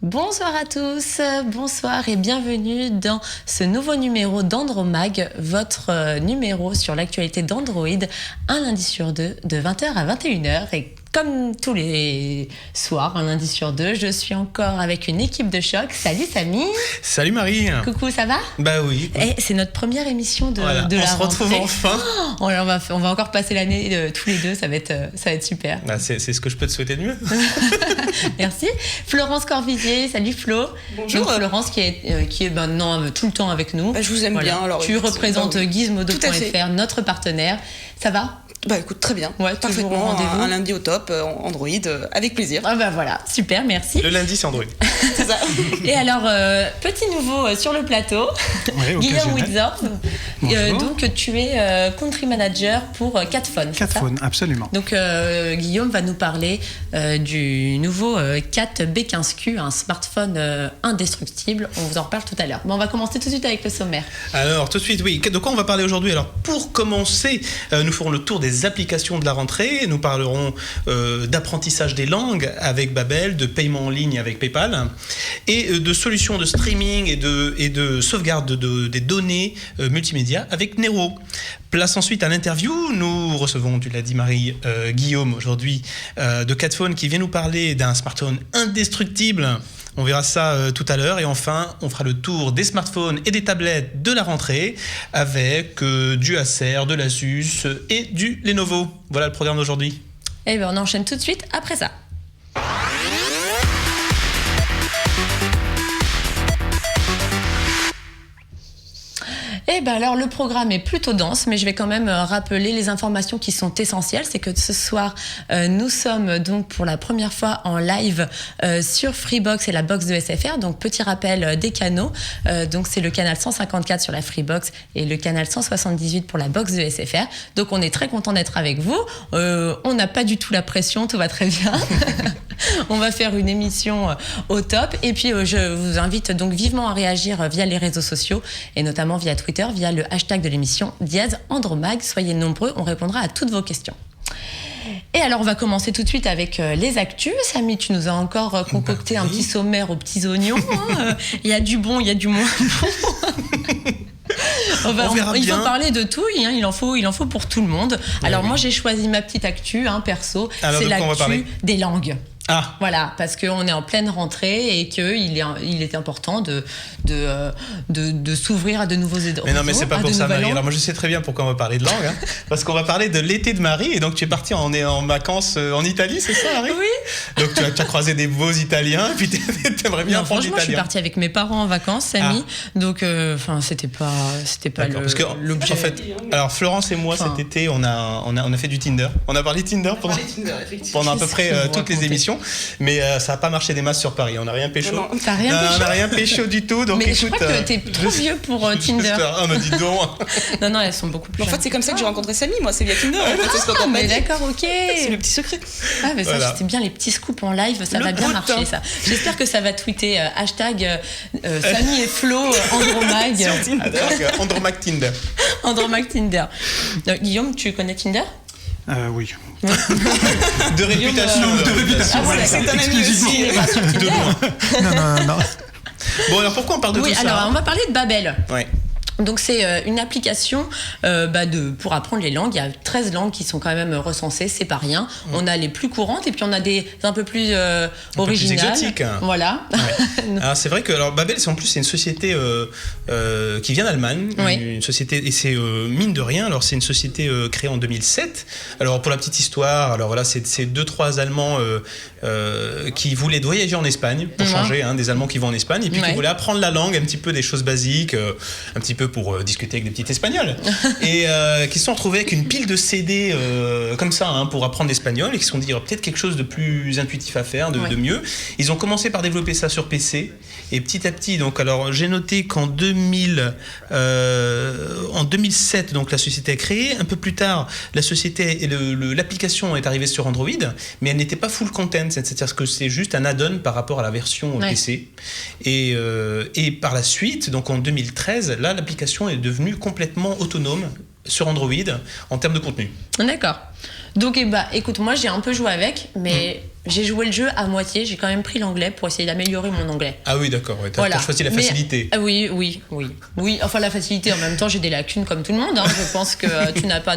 Bonsoir à tous, bonsoir et bienvenue dans ce nouveau numéro d'Andromag, votre numéro sur l'actualité d'Android, un lundi sur deux de 20h à 21h. Et comme tous les soirs, un lundi sur deux, je suis encore avec une équipe de choc. Salut Samy. Salut Marie. Coucou, ça va ? Bah oui. Et c'est notre première émission de la rentrée. On se retrouve enfin. On va encore passer l'année tous les deux, ça va être super. Bah, c'est ce que je peux te souhaiter de mieux. Merci. Florence Corvisier, salut Flo. Bonjour. Donc, Florence qui est maintenant tout le temps avec nous. Bah, je vous aime bien. Alors, tu représentes Gizmodo.fr, notre partenaire. Ça va ? Bah écoute, très bien. Ouais, parfaitement. Un lundi au top, Android, avec plaisir. Ah bah voilà, super, merci. Le lundi, c'est Android. C'est ça. Et alors, petit nouveau sur le plateau, oui, Guillaume Witzorf. Donc tu es country manager pour Catphone. Catphone, absolument. Donc Guillaume va nous parler du nouveau Cat B15Q, un smartphone indestructible. On vous en reparle tout à l'heure. Mais on va commencer tout de suite avec le sommaire. Alors, tout de suite, oui. De quoi on va parler aujourd'hui ? Alors, pour commencer, nous ferons le tour des applications de la rentrée. Nous parlerons d'apprentissage des langues avec Babel, de paiement en ligne avec PayPal et de solutions de streaming et de sauvegarde des données multimédia avec Nero. Place ensuite à l'interview. Nous recevons, tu l'as dit Marie, Guillaume aujourd'hui de Catphone qui vient nous parler d'un smartphone indestructible. On verra ça tout à l'heure. Et enfin, on fera le tour des smartphones et des tablettes de la rentrée avec du Acer, de l'Asus et du Lenovo. Voilà le programme d'aujourd'hui. Et bien on enchaîne tout de suite après ça. Eh ben alors le programme est plutôt dense, mais je vais quand même rappeler les informations qui sont essentielles. C'est que ce soir, nous sommes donc pour la première fois en live sur Freebox et la box de SFR. Donc petit rappel des canaux. Donc c'est le canal 154 sur la Freebox et le canal 178 pour la box de SFR. Donc on est très content d'être avec vous. On n'a pas du tout la pression, tout va très bien. On va faire une émission au top. Et puis je vous invite donc vivement à réagir via les réseaux sociaux et notamment via Twitter, via le hashtag de l'émission #Andromag. Soyez nombreux, on répondra à toutes vos questions. Et alors on va commencer tout de suite avec les actus. Samy, tu nous as encore concocté un petit sommaire aux petits oignons. Il y a du bon, il y a du moins bon. Il faut parler de tout, hein, il en faut pour tout le monde. Alors moi j'ai choisi ma petite actu perso, c'est l'actu des langues. Ah. Voilà, parce qu'on est en pleine rentrée et qu'il est important de s'ouvrir à de nouveaux horizons. Mais non, mais c'est pas pour ça, Marie. Alors moi, je sais très bien pourquoi on va parler de langue, hein, parce qu'on va parler de l'été de Marie. Et donc, tu es partie en vacances en Italie, c'est ça, Marie ? Oui. Donc, tu as croisé des beaux Italiens, et puis t'aimerais bien apprendre l'italien. Franchement, je suis partie avec mes parents en vacances, Samy. Donc, c'était pas l'objet. En fait, alors Florence et moi, cet été, on a fait du Tinder. On a parlé Tinder pendant à peu près toutes les émissions. Mais ça n'a pas marché des masses sur Paris. On n'a rien pécho. Non, t'as rien pécho ? On n'a rien pécho du tout. Donc, mais écoute, je crois que t'es trop vieux pour Tinder. Ah, mais dis donc. Non, elles sont beaucoup plus En fait, c'est comme ça que j'ai rencontré Samy, moi, c'est via Tinder. Mais d'accord, ok. C'est le petit secret. Ah, mais ça, c'était bien les petits scoops en live. Ça va bien marcher, ça. J'espère que ça va tweeter hashtag Samy et Flo Andromag. Andromag Tinder. Andromag Tinder. Guillaume, tu connais Tinder ? Oui. De réputation. Ah, voilà, c'est un ami aussi. De loin. Non. Bon, alors pourquoi on parle de tout ça ? Oui, alors on va parler de Babel. Ouais. Donc c'est une application pour apprendre les langues. Il y a 13 langues qui sont quand même recensées, c'est pas rien. On a les plus courantes et puis on a des un peu plus originales. Plus exotiques. Voilà. Ouais. Alors c'est vrai que Babel, c'est une société qui vient d'Allemagne, une société, et c'est mine de rien. Alors c'est une société créée en 2007. Alors pour la petite histoire, alors voilà, c'est 2-3 Allemands qui voulaient voyager en Espagne pour changer, des Allemands qui vont en Espagne et puis qui voulaient apprendre la langue, un petit peu des choses basiques, un petit peu pour discuter avec des petites Espagnols et qui se sont retrouvés avec une pile de CD comme ça pour apprendre l'espagnol et qui se sont dit peut-être quelque chose de plus intuitif à faire, de mieux. Ils ont commencé par développer ça sur PC et petit à petit, donc alors j'ai noté qu'en 2007, donc la société a créé. Un peu plus tard, la société, l'application est arrivée sur Android, mais elle n'était pas full content, c'est-à-dire que c'est juste un add-on par rapport à la version PC. Et par la suite, donc en 2013, là, l'application est devenue complètement autonome sur Android en termes de contenu. D'accord. Donc, écoute, moi, j'ai un peu joué avec, mais j'ai joué le jeu à moitié. J'ai quand même pris l'anglais pour essayer d'améliorer mon anglais. Ah oui, d'accord. Ouais. T'as choisi la facilité. Oui. Enfin, la facilité, en même temps, j'ai des lacunes comme tout le monde. Je pense que tu n'es pas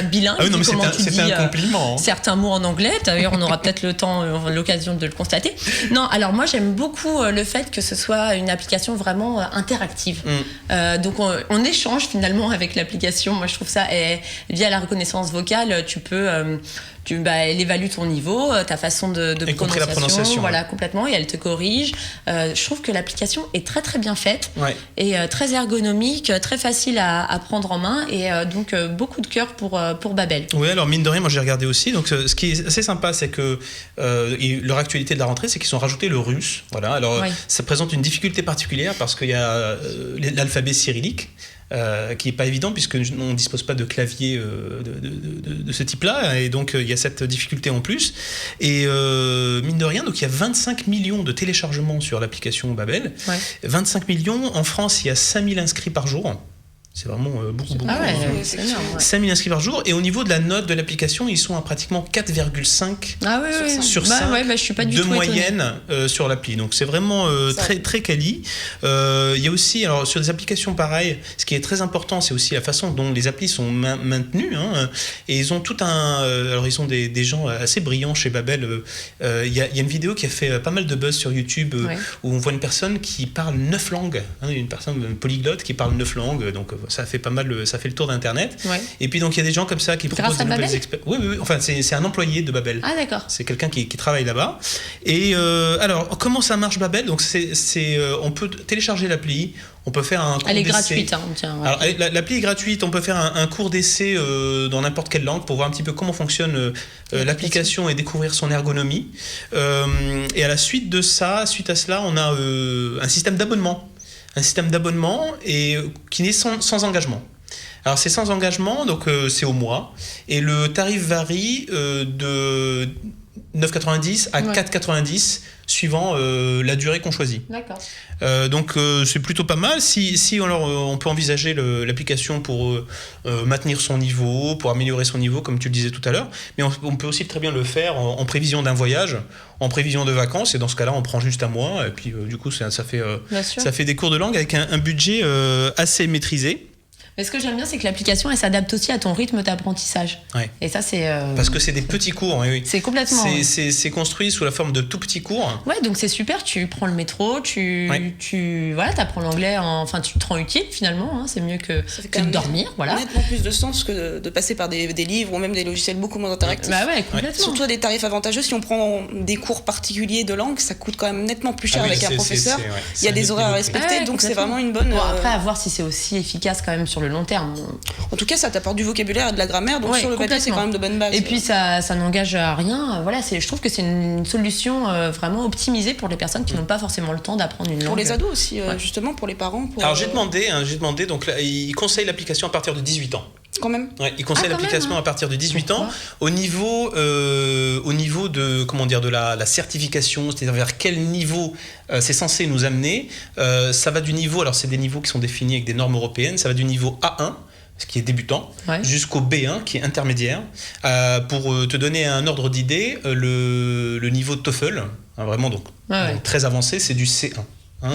bilingue. Ah oui, non, mais c'était un compliment. Certains mots en anglais. D'ailleurs, on aura peut-être l'occasion de le constater. Non, alors moi, j'aime beaucoup le fait que ce soit une application vraiment interactive. Donc, on échange finalement avec l'application. Moi, je trouve ça, via la reconnaissance vocale, tu peux... elle évalue ton niveau, ta façon de prononciation, voilà, complètement, et elle te corrige. Je trouve que l'application est très très bien faite et très ergonomique, très facile à prendre en main et donc beaucoup de cœur pour Babel. Oui, alors mine de rien, moi j'ai regardé aussi. Donc ce qui est assez sympa, c'est que leur actualité de la rentrée, c'est qu'ils ont rajouté le russe. Voilà, alors ça présente une difficulté particulière parce qu'il y a l'alphabet cyrillique. Qui n'est pas évident puisque on ne dispose pas de clavier de ce type-là et donc il y a cette difficulté en plus et mine de rien donc il y a 25 millions de téléchargements sur l'application Babel, 25 millions, en France il y a 5000 inscrits par jour. C'est vraiment beaucoup. C'est énorme. 5000 inscrits par jour. Et au niveau de la note de l'application, ils sont à pratiquement 4,5 sur 5 je suis pas du de tout moyenne sur l'appli. Donc c'est vraiment très, très quali. Il y a aussi, alors sur des applications pareilles, ce qui est très important, c'est aussi la façon dont les applis sont maintenues. Et ils ont tout alors ils ont des gens assez brillants chez Babel. Il y a une vidéo qui a fait pas mal de buzz sur YouTube où on voit une personne qui parle 9 langues. Une personne polyglotte qui parle 9 langues. Donc ça fait ça fait le tour d'internet. Et puis donc il y a des gens comme ça qui proposent de nouvelles expériences. Oui. Enfin c'est un employé de Babel. Ah d'accord. C'est quelqu'un qui travaille là-bas. Et alors comment ça marche Babel? Donc on peut télécharger l'appli. On peut faire un cours d'essai. Elle est gratuite. Alors, l'appli est gratuite. On peut faire un cours d'essai dans n'importe quelle langue pour voir un petit peu comment fonctionne l'application et découvrir son ergonomie. Et à la suite à cela, on a un système d'abonnement. Un système d'abonnement qui n'est sans engagement. Alors c'est sans engagement, donc c'est au mois. Et le tarif varie de 9,90 à 4,90 suivant la durée qu'on choisit. D'accord. Donc c'est plutôt pas mal. Si on peut envisager l'application pour maintenir son niveau, pour améliorer son niveau, comme tu le disais tout à l'heure, mais on peut aussi très bien le faire en prévision d'un voyage, en prévision de vacances, et dans ce cas-là, on prend juste un mois, et puis du coup, ça fait des cours de langue avec un budget assez maîtrisé. Mais ce que j'aime bien, c'est que l'application, elle s'adapte aussi à ton rythme d'apprentissage. Et ça, c'est... Parce que c'est des petits cours, oui. C'est complètement... C'est construit sous la forme de tout petits cours. Ouais, donc c'est super. Tu prends le métro, tu apprends l'anglais, tu te rends utile, finalement. C'est mieux que de dormir, voilà. Nettement plus de sens que de passer par des livres ou même des logiciels beaucoup moins interactifs. Bah ouais, complètement. Surtout à des tarifs avantageux. Si on prend des cours particuliers de langue, ça coûte quand même nettement plus cher avec un professeur. Il y a des horaires à respecter, donc c'est vraiment une bonne... Bon, après, à voir si c'est aussi efficace quand même sur le long terme. En tout cas, ça t'apporte du vocabulaire et de la grammaire, donc sur le papier, c'est quand même de bonnes bases. Et puis ça n'engage à rien. Voilà, je trouve que c'est une solution vraiment optimisée pour les personnes qui n'ont pas forcément le temps d'apprendre une langue. Pour les ados aussi, justement, pour les parents. Alors j'ai demandé, donc là, ils conseillent l'application à partir de 18 ans. Quand même. Ouais, ils conseillent l'application à partir de 18 ans. Au niveau de la certification, c'est-à-dire vers quel niveau c'est censé nous amener, ça va du niveau, alors c'est des niveaux qui sont définis avec des normes européennes, ça va du niveau A1, ce qui est débutant, jusqu'au B1 qui est intermédiaire. Pour te donner un ordre d'idée, le niveau de TOEFL, vraiment donc très avancé, c'est du C1.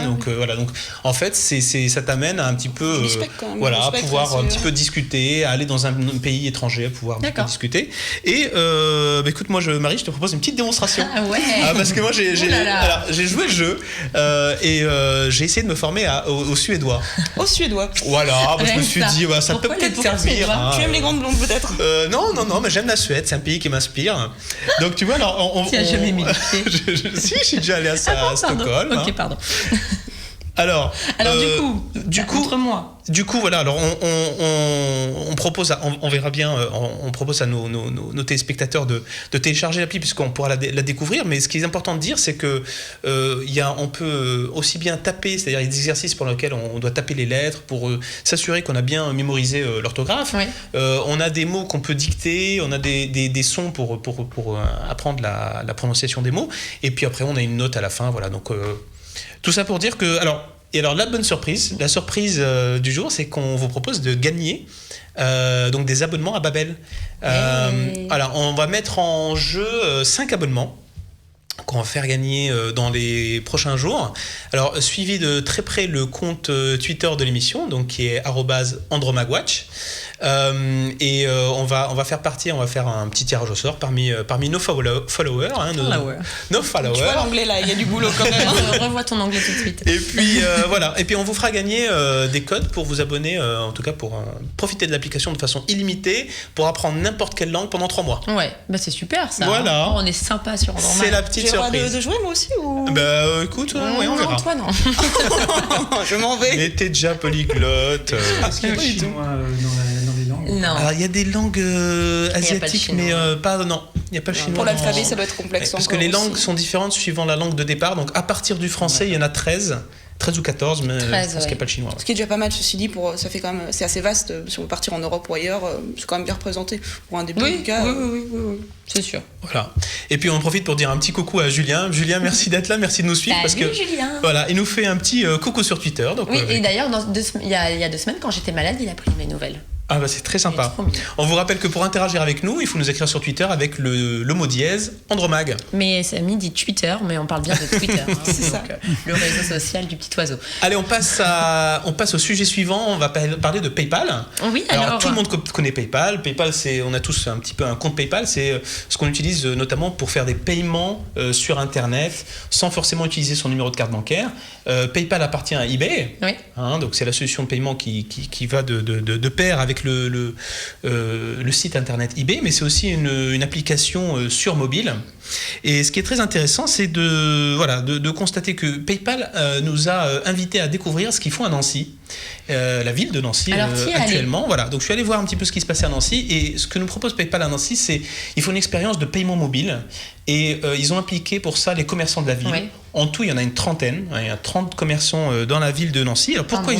Donc voilà, donc en fait ça t'amène à un petit peu pouvoir un petit peu discuter, à aller dans un pays étranger, à pouvoir un petit peu discuter. Et écoute, moi Marie, je te propose une petite démonstration. Parce que moi j'ai joué le jeu et j'ai essayé de me former au suédois. Au suédois. Voilà, je me suis dit ça peut peut-être servir. Tu aimes les grandes blondes peut-être? Non, mais j'aime la Suède, c'est un pays qui m'inspire. Donc tu vois, alors tu as jamais mis le pied. Si, je suis déjà allé à Stockholm. Ok, pardon. Alors du coup, montre-moi. Du coup, voilà. Alors, on propose, on verra bien. On propose à nos téléspectateurs de télécharger l'appli puisqu'on pourra la découvrir. Mais ce qui est important de dire, c'est que on peut aussi bien taper, c'est-à-dire des exercices pour lesquels on doit taper les lettres pour s'assurer qu'on a bien mémorisé l'orthographe. Oui. On a des mots qu'on peut dicter. On a des sons pour apprendre la prononciation des mots. Et puis après, on a une note à la fin. Voilà. Donc tout ça pour dire que alors la bonne surprise, la surprise du jour, c'est qu'on vous propose de gagner donc des abonnements à Babel. Alors on va mettre en jeu 5 abonnements qu'on va faire gagner dans les prochains jours. Alors suivi de très près le compte Twitter de l'émission, donc qui est @andromagwatch. Et on va faire un petit tirage au sort parmi nos followers. Nos followers. Tu vois l'anglais là, il y a du boulot quand même. Revois ton anglais tout de suite. Et puis voilà. Et puis on vous fera gagner des codes pour vous abonner, en tout cas pour profiter de l'application de façon illimitée, pour apprendre n'importe quelle langue pendant 3 mois. Ouais, bah c'est super ça. Voilà. Hein. On est sympa sur Andromag. C'est la petite J'ai le droit surprise. de jouer moi aussi ou... Bah écoute, oui, on verra. Non, toi non. Je m'en vais. Mais t'es déjà polyglotte. Est-ce qu'il y a pas de chinois dans les langues? Non. Alors il y a des langues asiatiques, mais non, il n'y a pas le chinois. Pour l'alphabet, ça doit être complexe. Parce que les langues sont différentes suivant la langue de départ. Donc à partir du français, il y en a 13 ou 14, mais 13, je pense qu'il n'y a pas le chinois. Ce qui est déjà pas mal, ceci dit, ça fait quand même, c'est assez vaste. Si on veut partir en Europe ou ailleurs, c'est quand même bien représenté. Pour un début, en tout cas. Oui, c'est sûr. Voilà. Et puis on en profite pour dire un petit coucou à Julien. Julien, merci d'être là, merci de nous suivre. Salut, parce que Julien. Voilà, il nous fait un petit coucou sur Twitter. Donc, Oui, et d'ailleurs, il y a 2 semaines, quand j'étais malade, il a pris mes nouvelles. Ah bah c'est très sympa. On vous rappelle que pour interagir avec nous, il faut nous écrire sur Twitter avec le mot dièse Andromag. Mais Samy dit Twitter, mais on parle bien de Twitter. Hein, C'est ça. Le réseau social du petit oiseau. Allez, on passe au sujet suivant. On va parler de PayPal. Oui, alors tout le monde connaît PayPal. PayPal, on a tous un petit peu un compte PayPal. C'est ce qu'on utilise notamment pour faire des paiements sur Internet sans forcément utiliser son numéro de carte bancaire. PayPal appartient à eBay. Oui. Donc c'est la solution de paiement qui va de pair avec le site internet eBay, mais c'est aussi une application sur mobile. Et ce qui est très intéressant, c'est de constater que PayPal nous a invités à découvrir ce qu'ils font à Nancy, la ville de Nancy actuellement. Voilà. Donc je suis allé voir un petit peu ce qui se passait à Nancy, et ce que nous propose PayPal à Nancy, c'est il faut une expérience de paiement mobile, et ils ont impliqué pour ça les commerçants de la ville. Oui. En tout, il y en a une trentaine. Il y a 30 commerçants dans la ville de Nancy. Alors pourquoi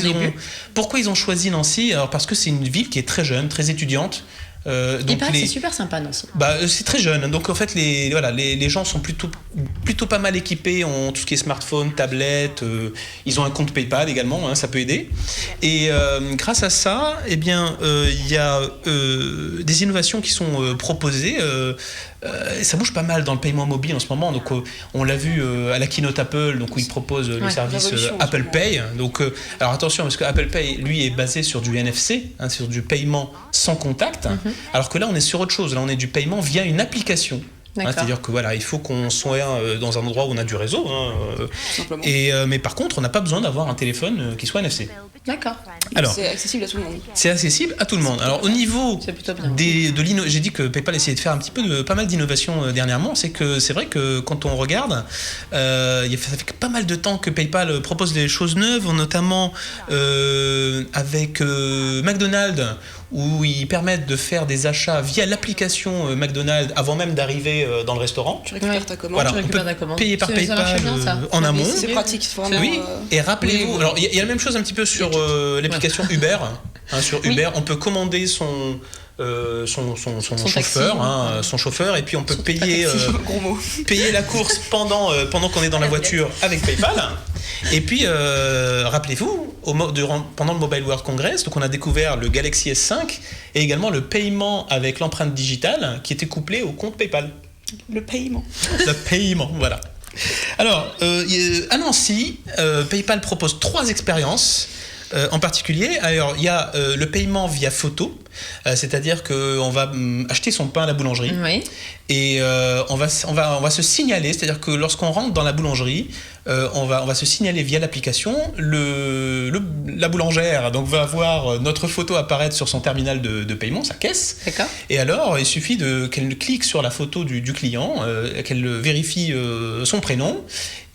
ils ont choisi Nancy? Alors parce que c'est une ville qui est très jeune, très étudiante. Donc c'est super sympa Nancy. C'est très jeune, donc en fait les gens sont plutôt pas mal équipés, ont tout ce qui est smartphone, tablette, ils ont un compte PayPal également, ça peut aider. Et grâce à ça, il y a des innovations qui sont proposées. Ça bouge pas mal dans le paiement mobile en ce moment. Donc on l'a vu à la keynote Apple, donc où ils proposent le service Apple Pay. Donc alors attention, parce que Apple Pay lui est basé sur du NFC, sur du paiement sans contact. Alors que là on est sur autre chose. Là on est du paiement via une application. C'est-à-dire que il faut qu'on soit dans un endroit où on a du réseau. Mais par contre, on n'a pas besoin d'avoir un téléphone qui soit NFC. D'accord. Alors, c'est accessible à tout le monde. C'est accessible à tout le monde. Alors au niveau j'ai dit que PayPal essayait de faire pas mal d'innovations dernièrement. C'est vrai que quand on regarde, ça fait pas mal de temps que PayPal propose des choses neuves, notamment avec McDonald's, où ils permettent de faire des achats via l'application McDonald's avant même d'arriver dans le restaurant. Tu récupères ta commande. Voilà, on peut payer par PayPal en amont. C'est pratique, vraiment. Oui. Et rappelez-vous, alors il y a la même chose un petit peu sur l'application Uber. Sur Uber, on peut commander son chauffeur, et puis on peut payer la course pendant qu'on est dans la voiture avec PayPal. Et puis rappelez-vous, pendant le Mobile World Congress, donc on a découvert le Galaxy S5 et également le paiement avec l'empreinte digitale qui était couplé au compte PayPal. Le paiement, voilà. Alors à Nancy, PayPal propose 3 expériences. En particulier, alors il y a le paiement via photo. C'est-à-dire qu'on va acheter son pain à la boulangerie et on va se signaler, c'est-à-dire que lorsqu'on rentre dans la boulangerie, on va se signaler via l'application. La boulangère donc va voir notre photo apparaître sur son terminal de paiement, sa caisse. D'accord. Et alors, il suffit qu'elle clique sur la photo du client, qu'elle vérifie son prénom,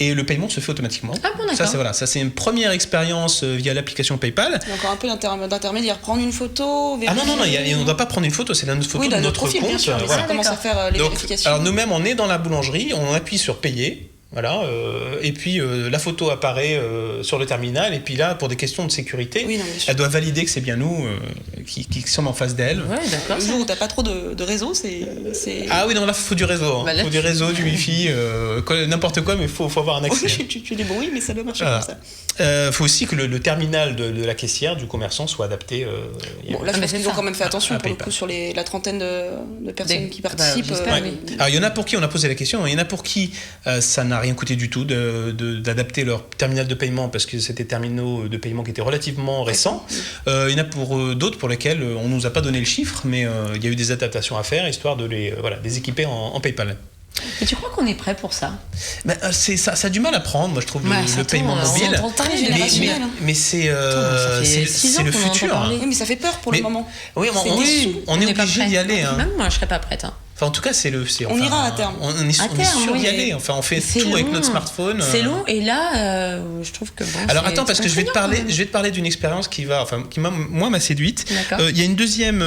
et le paiement se fait automatiquement. Ah bon, d'accord. Ça c'est une première expérience via l'application PayPal. Il y a encore un peu d'intermédiaire. Prendre une photo, vérifier... Ah non, on ne doit pas prendre une photo, c'est une photo de notre profil, compte. Bien sûr, voilà. Ça commence à faire les vérifications. Alors nous-mêmes, on est dans la boulangerie, on appuie sur payer. Voilà, et puis la photo apparaît sur le terminal, et puis là, pour des questions de sécurité, elle doit valider que c'est bien nous qui sommes en face d'elle. Ouais, d'accord. Le jour où t'as pas trop de réseau, c'est... Ah oui, non, là, il faut du réseau. Il faut du réseau, du wifi, n'importe quoi, mais il faut avoir un accès. Oui, tu dis bon, oui, mais ça doit marcher comme ça. Faut aussi que le terminal de la caissière, du commerçant, soit adapté. Là, je pense qu'ils ont quand même fait attention pour le coup sur la trentaine de personnes qui participent. Alors, il y en a pour qui on a posé la question, il y en a pour qui ça n'a rien coûté du tout d'adapter leur terminal de paiement parce que c'était des terminaux de paiement qui étaient relativement récents. Il y en a pour d'autres pour lesquels on nous a pas donné le chiffre, mais il y a eu des adaptations à faire histoire de les équiper en PayPal. Et tu crois qu'on est prêt pour ça? Ça a du mal à prendre, moi je trouve, le paiement mobile. Mais c'est le futur. Oui, mais ça fait peur pour le moment. Oui, on est obligé d'y aller. Même moi, je serais pas prête. Enfin, en tout cas, on ira à terme. On est sûr d'y aller. Enfin, on fait tout avec notre smartphone. C'est long, et là, je trouve que bon. Alors attends, parce que je vais te parler d'une expérience qui m'a séduite. Il y a une deuxième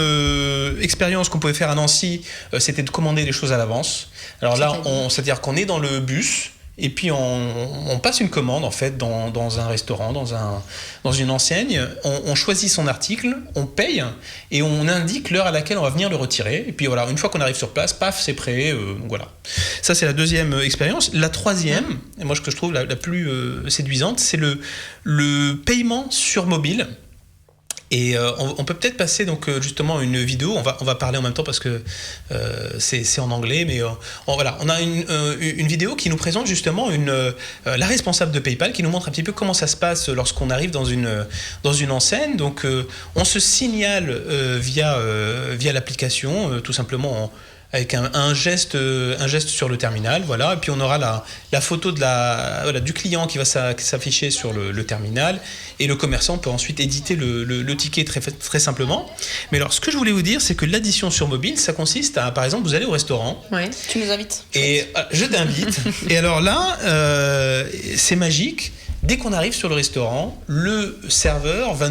expérience qu'on pouvait faire à Nancy, c'était de commander des choses à l'avance. Alors là, c'est-à-dire qu'on est dans le bus. Et puis on passe une commande en fait dans un restaurant, dans une enseigne, on choisit son article, on paye et on indique l'heure à laquelle on va venir le retirer. Et puis voilà, une fois qu'on arrive sur place, paf, c'est prêt. Donc voilà. Ça c'est la deuxième expérience. La troisième, et moi ce que je trouve la plus séduisante, c'est le paiement sur mobile. Et on peut peut-être passer donc justement une vidéo. On va parler en même temps parce que c'est en anglais, mais on a une vidéo qui nous présente justement la responsable de PayPal qui nous montre un petit peu comment ça se passe lorsqu'on arrive dans une enseigne. Donc on se signale via l'application tout simplement avec un geste sur le terminal, voilà, et puis on aura la photo du client qui va s'afficher sur le terminal, et le commerçant peut ensuite éditer le ticket très, très simplement. Mais alors, ce que je voulais vous dire, c'est que l'addition sur mobile, ça consiste à, par exemple, vous allez au restaurant. Ouais. Tu nous invites. Et je t'invite. Et alors là, c'est magique. Dès qu'on arrive sur le restaurant, le serveur va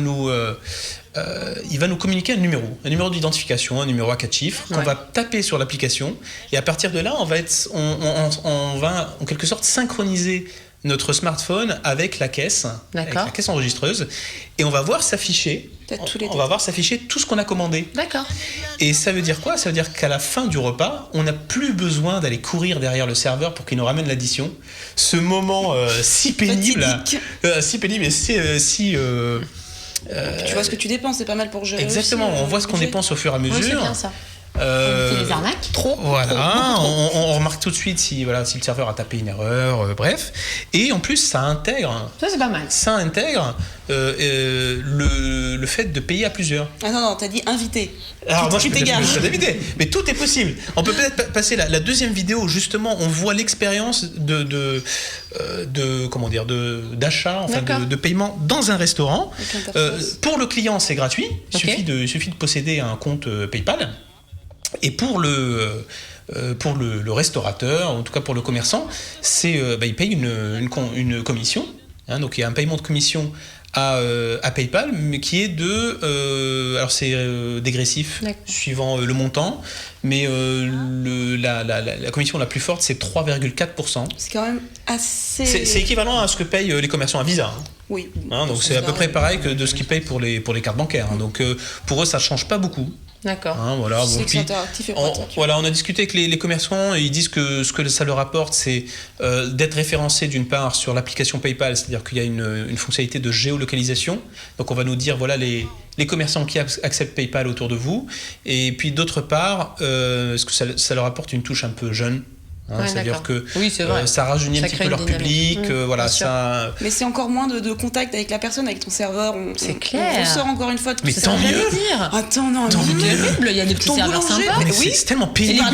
il va nous communiquer un numéro d'identification, un numéro à 4 chiffres qu'on va taper sur l'application, et à partir de là, on va en quelque sorte synchroniser notre smartphone avec la caisse enregistreuse, et on va voir s'afficher tout ce qu'on a commandé. D'accord. Et ça veut dire quoi? Ça veut dire qu'à la fin du repas, on n'a plus besoin d'aller courir derrière le serveur pour qu'il nous ramène l'addition. Ce moment si pénible, et si tu vois ce que tu dépenses, c'est pas mal pour gérer. Exactement, on voit ce qu'on dépense au fur et à mesure. C'est bien ça. Les arnaques. Voilà, on remarque tout de suite si le serveur a tapé une erreur, bref. Et en plus, ça intègre. Ça, c'est pas mal. Ça intègre le fait de payer à plusieurs. Ah non, t'as dit invité. Alors moi, tu t'égares. Mais tout est possible. On peut peut-être passer la deuxième vidéo où justement on voit l'expérience d'achat, enfin de paiement dans un restaurant. Pour le client, c'est gratuit. Il suffit de posséder un compte PayPal. Et pour le restaurateur, en tout cas pour le commerçant, il paye une commission. Donc il y a un paiement de commission à PayPal, mais qui est alors c'est dégressif suivant le montant, mais la commission la plus forte, c'est 3,4%. C'est quand même assez... C'est équivalent à ce que payent les commerçants à Visa. Oui. Donc c'est à peu près pareil que de ce qu'ils payent pour les cartes bancaires. Donc pour eux, ça ne change pas beaucoup. D'accord. C'est interactif et pratique. On a discuté avec les commerçants, et ils disent que ce que ça leur apporte, c'est d'être référencé d'une part sur l'application PayPal, c'est-à-dire qu'il y a une fonctionnalité de géolocalisation. Donc on va nous dire voilà les commerçants qui acceptent PayPal autour de vous, et puis d'autre part, ce que ça leur apporte une touche un peu jeune. C'est-à-dire que vrai. Ça rajeunit un petit peu leur public, voilà, ça. Mais c'est encore moins de contact avec la personne, avec ton serveur. C'est clair. On sort encore une fois de Mais tant mieux. Attends, non, c'est terrible. Il y a des petits serveurs sympas. Mais c'est tellement pénible.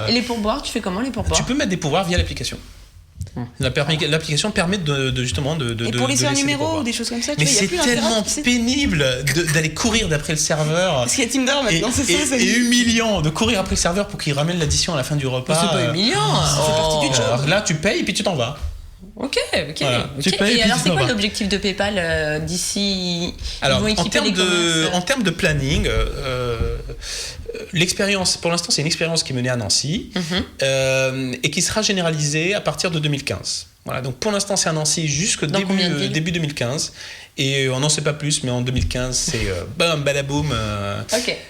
Et les pourboires, tu fais comment les pourboires? Tu peux mettre des pourboires via l'application. L'application permet justement de et pour laisser un numéro ou des choses comme ça. Mais c'est tellement pénible d'aller courir d'après le serveur. Parce qu'il y a Tinder maintenant, et humiliant de courir après le serveur pour qu'il ramène l'addition à la fin du repas. C'est pas humiliant. Ça fait partie du job. Alors là, tu payes et puis tu t'en vas. Ok. Voilà. Et alors, c'est quoi l'objectif de PayPal d'ici? Alors, en termes de planning, l'expérience, pour l'instant, c'est une expérience qui est menée à Nancy et qui sera généralisée à partir de 2015. Voilà, donc pour l'instant, c'est à Nancy jusqu'au début 2015. Et on n'en sait pas plus, mais en 2015, c'est bam, badaboum.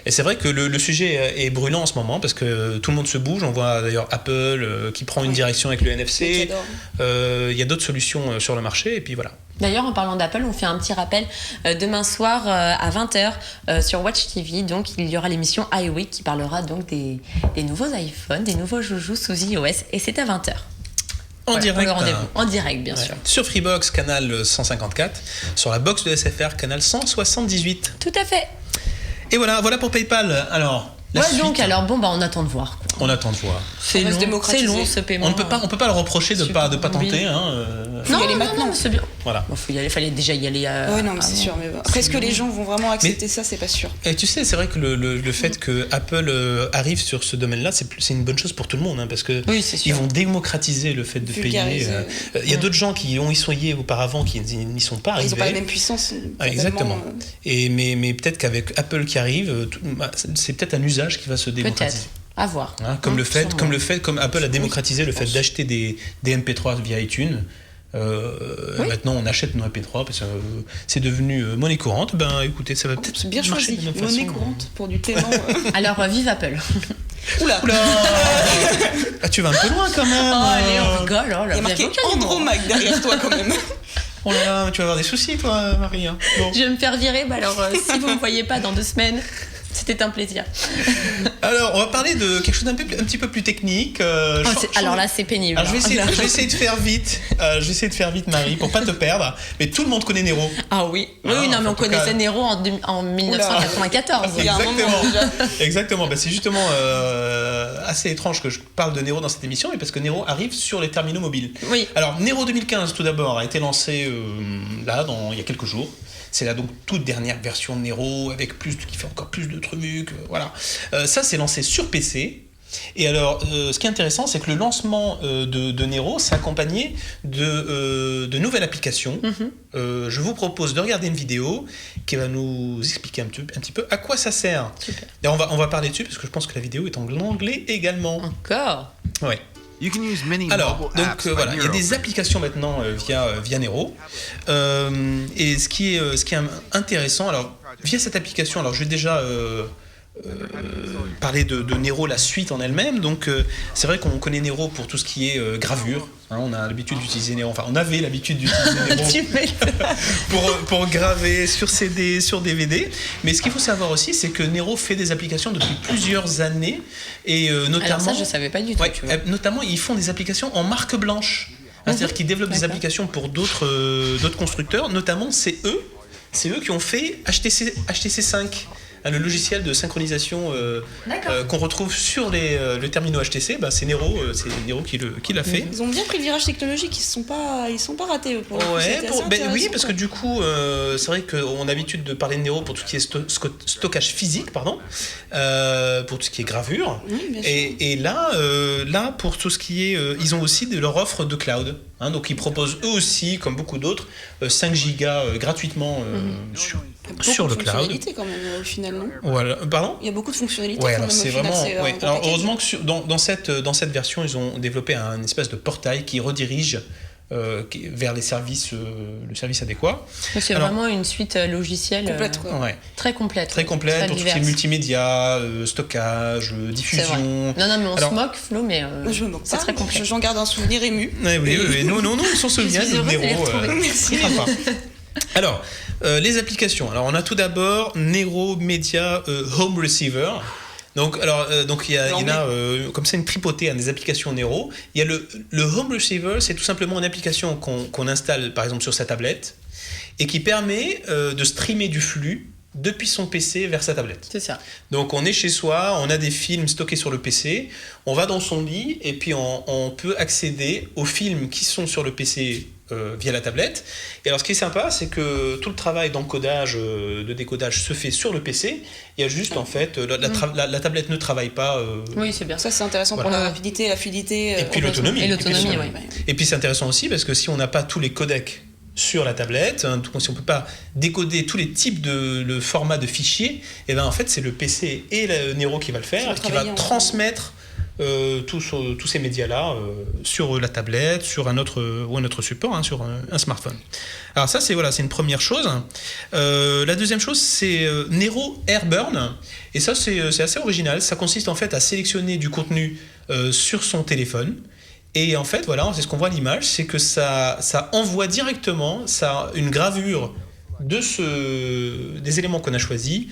Et c'est vrai que le sujet est brûlant en ce moment parce que tout le monde se bouge. On voit d'ailleurs Apple qui prend une direction avec le NFC. Il y a d'autres solutions sur le marché, et puis voilà. D'ailleurs, en parlant d'Apple, on fait un petit rappel. Demain soir à 20h sur Watch TV, donc il y aura l'émission iWeek qui parlera donc des nouveaux iPhones, des nouveaux joujoux sous iOS, et c'est à 20h. En direct. En direct, bien sûr. Sur Freebox, canal 154. Sur la box de SFR, canal 178. Tout à fait. Et voilà pour PayPal. Alors, on attend de voir. On attend de voir. C'est long ce paiement. On peut pas le reprocher de pas tenter. Faut y aller maintenant. C'est bien. Voilà. Fallait déjà y aller. Non, mais c'est sûr. Mais est-ce que les gens vont vraiment accepter ça? C'est pas sûr. Et tu sais, c'est vrai que le fait que Apple arrive sur ce domaine-là, c'est une bonne chose pour tout le monde, parce que ils vont démocratiser le fait de payer. Il y a d'autres gens qui ont essayé auparavant qui n'y sont pas arrivés. Ils n'ont pas la même puissance. Exactement. Mais peut-être qu'avec Apple qui arrive, c'est peut-être un usage qui va se démocratiser. Peut-être. À voir. Comme Apple a démocratisé le fait d'acheter des MP3 via iTunes. Maintenant, on achète nos MP3 parce que c'est devenu monnaie courante. Ben, écoutez, ça va peut-être bien marcher choisi. Monnaie courante pour du paiement. Alors, vive Apple. Oula. Tu vas un peu loin quand même. Allez, on rigole. Il y a marqué Andromaque derrière toi quand même. Oh là, tu vas avoir des soucis, toi, Marie. Bon. Je vais me faire virer. Alors, si vous ne me voyez pas dans 2 semaines. C'était un plaisir. Alors, on va parler de quelque chose un petit peu plus technique. Alors là, c'est pénible. Alors, je vais essayer de faire vite. Marie, pour pas te perdre. Mais tout le monde connaît Nero. Ah oui. Mais on connaissait Nero en 1994. Exactement. C'est justement assez étrange que je parle de Nero dans cette émission, mais parce que Nero arrive sur les terminaux mobiles. Oui. Alors, Nero 2015, tout d'abord, a été lancé il y a quelques jours. C'est la donc toute dernière version de Nero qui fait encore plus de trucs. Voilà. Ça, c'est lancé sur PC. Et alors, ce qui est intéressant, c'est que le lancement de Nero s'est accompagné de nouvelles applications. Je vous propose de regarder une vidéo qui va nous expliquer un petit peu à quoi ça sert. Super. Et on va parler dessus parce que je pense que la vidéo est en anglais également. Encore ? Ouais. Alors, donc voilà, il y a des applications maintenant via Nero. Et ce qui est intéressant, alors via cette application, alors je vais déjà parler de Nero, la suite en elle-même. Donc c'est vrai qu'on connaît Nero pour tout ce qui est gravure. On a l'habitude d'utiliser Nero, on avait l'habitude d'utiliser Nero pour graver sur CD, sur DVD. Mais ce qu'il faut savoir aussi, c'est que Nero fait des applications depuis plusieurs années. Et notamment, alors ça, je savais pas du tout. Notamment, ils font des applications en marque blanche. C'est-à-dire qu'ils développent des applications pour d'autres constructeurs. Notamment, c'est eux qui ont fait HTC 5. Le logiciel de synchronisation qu'on retrouve sur le terminaux HTC, c'est Nero qui l'a fait. Ils ont bien pris le virage technologique, ils sont pas ratés pour oui, parce que du coup, c'est vrai qu'on a l'habitude de parler de Nero pour tout ce qui est stockage physique, pour tout ce qui est gravure. Et là, pour tout ce qui est, ils ont aussi leur offre de cloud. Donc ils proposent eux aussi, comme beaucoup d'autres, 5 gigas gratuitement sur le cloud. Il y a beaucoup de fonctionnalités quand même au final, non ? Voilà. Pardon ? Il y a beaucoup de fonctionnalités. Ouais, alors c'est vraiment. Alors heureusement que dans cette version, ils ont développé un espèce de portail qui redirige vers le service adéquat. C'est vraiment une suite logicielle complète, très complète. Très complète pour tout ce qui est multimédia, stockage, diffusion. Non, mais on se moque, Flo, mais je me moque c'est très complet. J'en garde un souvenir ému. Oui, nous, on s'en souvient de Nero. Merci. Alors, les applications. Alors, on a tout d'abord Nero Media Home Receiver. Donc il y en a comme ça une tripotée, des applications Nero. Il y a le Home Receiver, c'est tout simplement une application qu'on installe par exemple sur sa tablette et qui permet de streamer du flux depuis son PC vers sa tablette. C'est ça. Donc on est chez soi, on a des films stockés sur le PC, on va dans son lit et puis on peut accéder aux films qui sont sur le PC via la tablette. Et alors ce qui est sympa, c'est que tout le travail d'encodage, de décodage se fait sur le PC. Il y a juste en fait, la tablette ne travaille pas. Oui, c'est bien. Ça c'est intéressant pour la rapidité, la fluidité. Et puis l'autonomie. Et puis c'est intéressant aussi parce que si on n'a pas tous les codecs sur la tablette, si on ne peut pas décoder tous les types de formats de fichiers, et ben en fait c'est le PC et le Nero qui va le faire, qui va transmettre tous ces médias-là sur la tablette, sur un autre support, sur un smartphone. Alors ça c'est une première chose. La deuxième chose c'est Nero Airburn, et ça c'est assez original. Ça consiste en fait à sélectionner du contenu sur son téléphone. Et en fait, c'est ce qu'on voit à l'image, c'est que ça envoie directement une gravure des éléments qu'on a choisis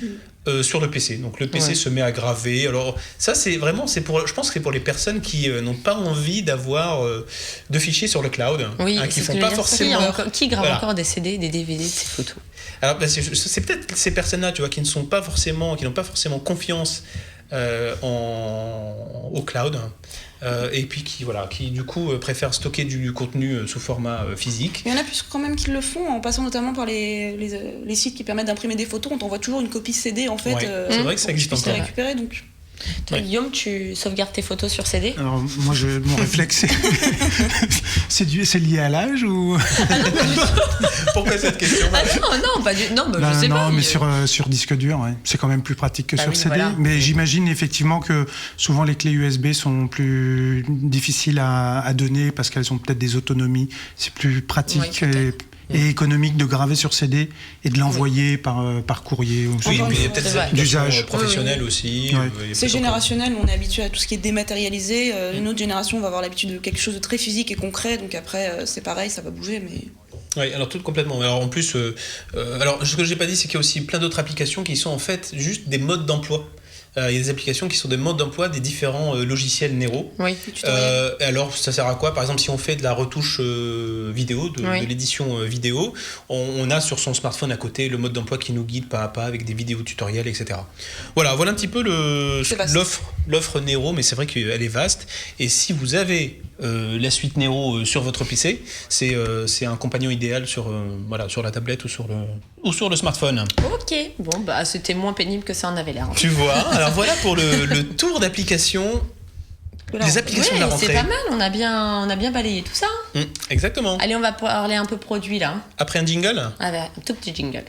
sur le PC. Donc le PC se met à graver. Alors ça, je pense que c'est pour les personnes qui n'ont pas envie d'avoir de fichiers sur le cloud, qui font pas forcément. Qui grave encore des CD, des DVD de ces photos. Alors c'est peut-être ces personnes-là, tu vois, qui n'ont pas forcément confiance au cloud. Et puis qui du coup préfèrent stocker du contenu sous format physique. Il y en a plus quand même qui le font en passant notamment par les sites qui permettent d'imprimer des photos. On t'envoie toujours une copie CD en fait. C'est vrai que ça existe encore. Les récupérer donc. Toi, Guillaume, tu sauvegardes tes photos sur CD ? Alors moi, mon réflexe, c'est lié à l'âge ou ? Pourquoi cette question ? Non, pas du. Non, je sais pas. Non, mais sur disque dur, c'est quand même plus pratique que sur CD. Voilà. Mais j'imagine effectivement que souvent les clés USB sont plus difficiles à donner parce qu'elles ont peut-être des autonomies. C'est plus pratique. Et économique de graver sur CD et de l'envoyer par courrier. Oui, mais il y a peut-être d'usage professionnel aussi. C'est générationnel, on est habitué à tout ce qui est dématérialisé. Une autre génération va avoir l'habitude de quelque chose de très physique et concret, donc après c'est pareil, ça va bouger, mais... Oui, alors tout complètement. Alors en plus, ce que j'ai pas dit, c'est qu'il y a aussi plein d'autres applications qui sont en fait juste des modes d'emploi. Il y a des applications qui sont des modes d'emploi des différents logiciels Nero. Oui, alors, ça sert à quoi ? Par exemple, si on fait de la retouche vidéo, de l'édition vidéo, on a sur son smartphone à côté le mode d'emploi qui nous guide pas à pas avec des vidéos tutoriels, etc. Voilà un petit peu l'offre Nero, mais c'est vrai qu'elle est vaste. Et si vous avez la suite Nero sur votre PC, c'est un compagnon idéal sur la tablette ou sur le smartphone. Ok, bon c'était moins pénible que ça en avait l'air. Tu vois, alors voilà pour le tour d'application. Les applications de la rentrée. C'est pas mal, on a bien balayé tout ça. Exactement. Allez, on va parler un peu produit là. Après un jingle ? Un tout petit jingle.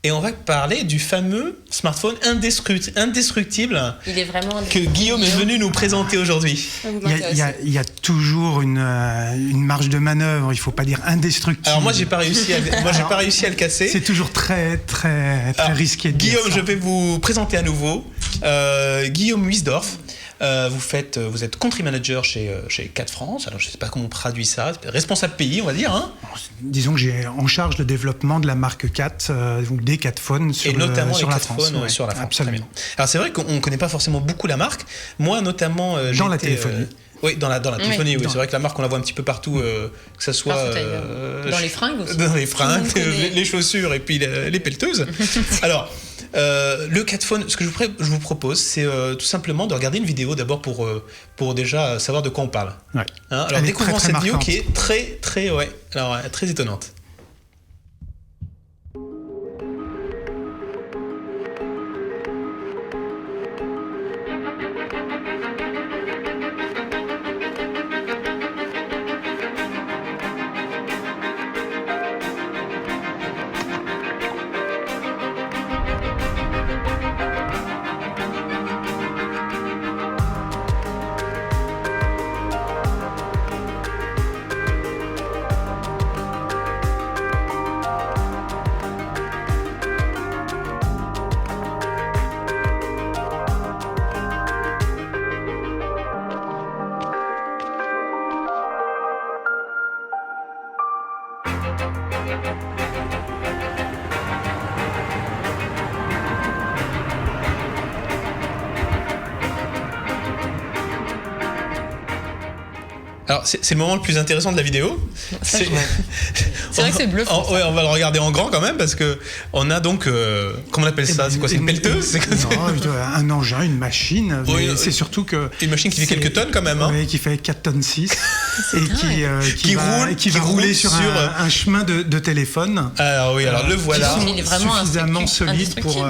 Et on va parler du fameux smartphone indestructible. Il est vraiment que Guillaume est venu nous présenter aujourd'hui. Il y a toujours une marge de manœuvre. Il faut pas dire indestructible. Alors moi j'ai pas réussi à le casser. C'est toujours très risqué. De Guillaume, dire ça. je vais vous présenter à nouveau Guillaume Wiesdorf. Vous êtes country manager chez Cat France. Alors je sais pas comment on traduit ça. Responsable pays, on va dire. Hein. Disons que j'ai en charge le développement de la marque Cat, donc des Cat Phones sur et notamment sur les la Cat France. Phones sur la France. Absolument. Alors c'est vrai qu'on connaît pas forcément beaucoup la marque. Moi notamment. Dans la téléphonie. Oui, dans la téléphonie, oui. C'est vrai que la marque, on la voit un petit peu partout, que ça soit... dans les fringues aussi. Dans les fringues, les chaussures et puis les pelleteuses. Alors, le Cat Phone, ce que je vous propose, c'est tout simplement de regarder une vidéo d'abord pour déjà savoir de quoi on parle. Ouais. Hein, alors, découvrons cette vidéo qui est très étonnante. Alors, c'est le moment le plus intéressant de la vidéo. C'est vrai que c'est bluffant. Ouais, on va le regarder en grand quand même parce que on a donc comment on appelle ça? C'est quoi? C'est une pelleteuse? Un engin, une machine. Oui, c'est surtout que une machine qui fait quelques tonnes quand même. Hein. Oui, qui fait 4 tonnes 6 qui va rouler sur un chemin de téléphone. Alors oui, alors le voilà. Il est vraiment suffisamment solide pour.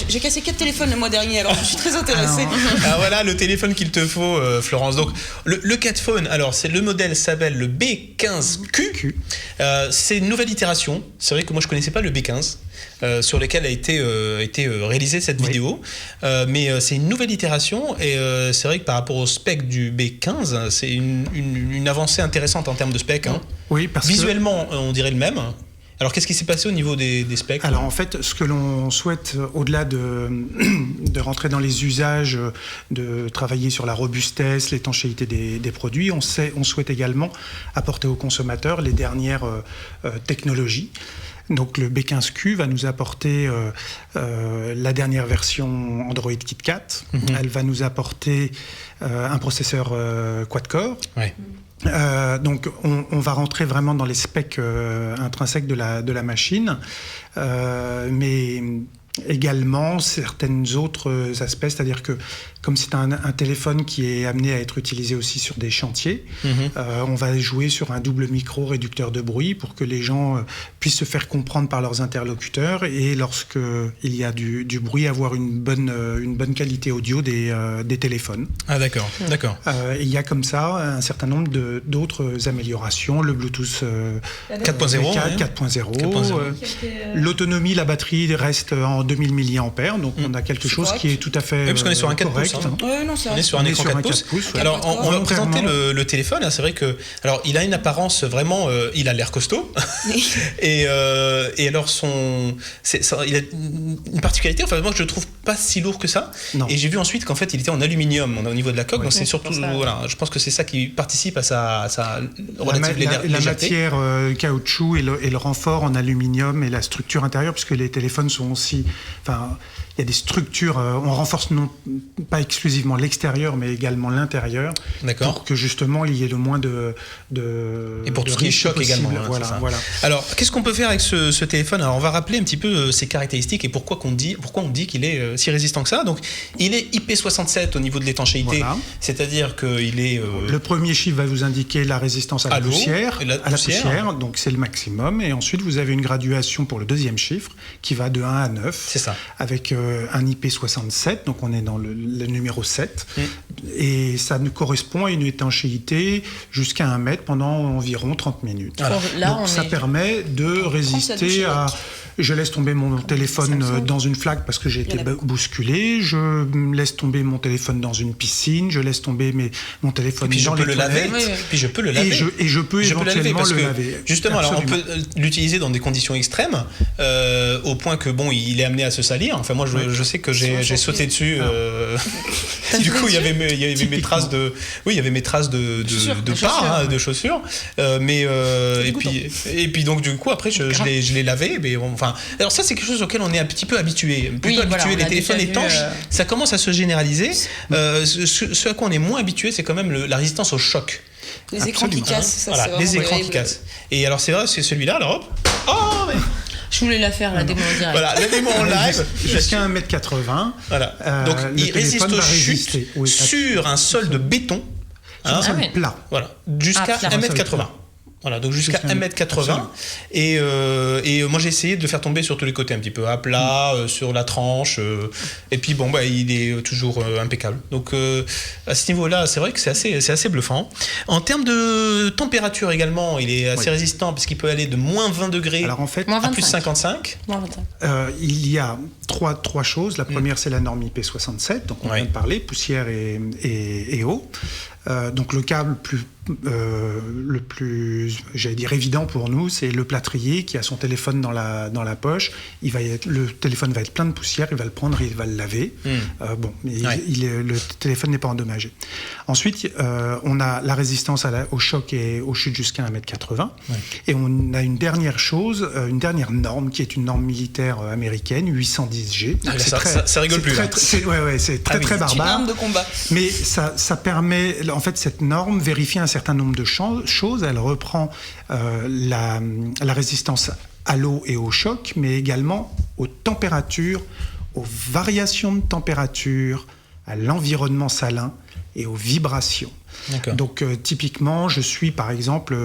J'ai cassé 4 téléphones le mois dernier, alors je suis très intéressée. Alors voilà le téléphone qu'il te faut, Florence. Donc le Catphone, alors c'est le modèle s'appelle le B15Q. C'est une nouvelle itération. C'est vrai que moi je connaissais pas le B15. Sur lequel a été réalisée cette vidéo. Mais c'est une nouvelle itération et c'est vrai que par rapport au spec du B15, c'est une avancée intéressante en termes de spec. Hein. Oui, parce visuellement, on dirait le même. Alors, qu'est-ce qui s'est passé au niveau des specs? Alors, en fait, ce que l'on souhaite, au-delà de rentrer dans les usages, de travailler sur la robustesse, l'étanchéité des produits, on souhaite également apporter aux consommateurs les dernières technologies. Donc le B15Q va nous apporter la dernière version Android KitKat. Elle va nous apporter un processeur quad-core. Ouais. Donc on va rentrer vraiment dans les specs intrinsèques de la machine, mais également certains autres aspects, c'est-à-dire que comme c'est un téléphone qui est amené à être utilisé aussi sur des chantiers, on va jouer sur un double micro réducteur de bruit pour que les gens puissent se faire comprendre par leurs interlocuteurs et lorsqu'il y a du bruit, avoir une bonne qualité audio des téléphones. Ah d'accord. Il y a comme ça un certain nombre d'autres améliorations, le Bluetooth 4.0, l'autonomie, la batterie reste en 2000 mAh, donc on a quelque chose qui est tout à fait parce qu'on est sur un 4 pouces. On est sur un écran 4 pouces. Alors, on va présenter le téléphone. C'est vrai que, alors, il a une apparence vraiment, il a l'air costaud. et alors, il a une particularité. Enfin, moi, je le trouve pas si lourd que ça. Non. Et j'ai vu ensuite qu'en fait, il était en aluminium au niveau de la coque. Donc, c'est surtout, voilà, je pense que c'est ça qui participe à sa relative légèreté. La matière caoutchouc et le renfort en aluminium et la structure intérieure, puisque les téléphones sont aussi, enfin, il y a des structures, on renforce non pas exclusivement l'extérieur, mais également l'intérieur, pour que justement il y ait le moins de et pour tout ce qui est choc également. Hein, voilà. Alors, qu'est-ce qu'on peut faire avec ce téléphone? Alors, on va rappeler un petit peu ses caractéristiques et pourquoi on dit qu'il est si résistant que ça. Donc, il est IP67 au niveau de l'étanchéité, c'est-à-dire qu'il est. Le premier chiffre va vous indiquer la résistance à la poussière, donc c'est le maximum. Et ensuite, vous avez une graduation pour le deuxième chiffre qui va de 1 à 9. C'est ça. Avec un IP67, donc on est dans le numéro 7, et ça nous correspond à une étanchéité jusqu'à 1 mètre pendant environ 30 minutes. Alors, donc ça permet de résister à... Je laisse tomber mon téléphone dans une flaque parce que j'ai été bousculé. Je laisse tomber mon téléphone dans une piscine. Je laisse tomber mon téléphone dans les toilettes. Puis je peux le laver. Et je peux éventuellement le laver. Justement, alors on peut l'utiliser dans des conditions extrêmes, au point que bon, il est amené à se salir. Enfin, moi, je sais que j'ai sauté dessus. Du coup, il y avait mes traces de pas, de chaussures. Et puis donc du coup après je l'ai lavé. Mais enfin, alors ça c'est quelque chose auquel on est un petit peu habitué. Les téléphones étanches, ça commence à se généraliser. Ce à quoi on est moins habitué, c'est quand même la résistance au choc. Les écrans qui cassent. Les écrans qui cassent. Et alors c'est vrai, c'est celui-là. Alors hop. Oh mais... Je voulais la faire, la démo en direct. Voilà, la démo en live. Jusqu'à 1m80. Voilà. Donc, il résiste aux chutes sur un sol de béton. Plat. Voilà. Jusqu'à 1m80. Voilà, donc jusqu'à 1m80. Et moi, j'ai essayé de le faire tomber sur tous les côtés, un petit peu à plat, sur la tranche. Et puis, bon, il est toujours impeccable. Donc, à ce niveau-là, c'est vrai que c'est assez bluffant. En termes de température également, il est assez résistant, parce qu'il peut aller de moins 20 degrés à plus 55. Il y a trois choses. La première, c'est la norme IP67, donc on vient de parler, poussière et eau. Donc le câble le plus, j'allais dire évident pour nous, c'est le plâtrier qui a son téléphone dans la poche. Le téléphone va être plein de poussière, il va le prendre et il va le laver. Le téléphone n'est pas endommagé. Ensuite, on a la résistance au choc et aux chutes jusqu'à 1m80. Et on a une dernière chose, une dernière norme qui est une norme militaire américaine, 810G. Ça rigole plus. C'est très barbare. C'est une arme de combat. Mais ça permet... en fait, cette norme vérifie un certain nombre de choses. Elle reprend la résistance à l'eau et au choc, mais également aux températures, aux variations de température, à l'environnement salin et aux vibrations. D'accord. Donc typiquement, je suis par exemple,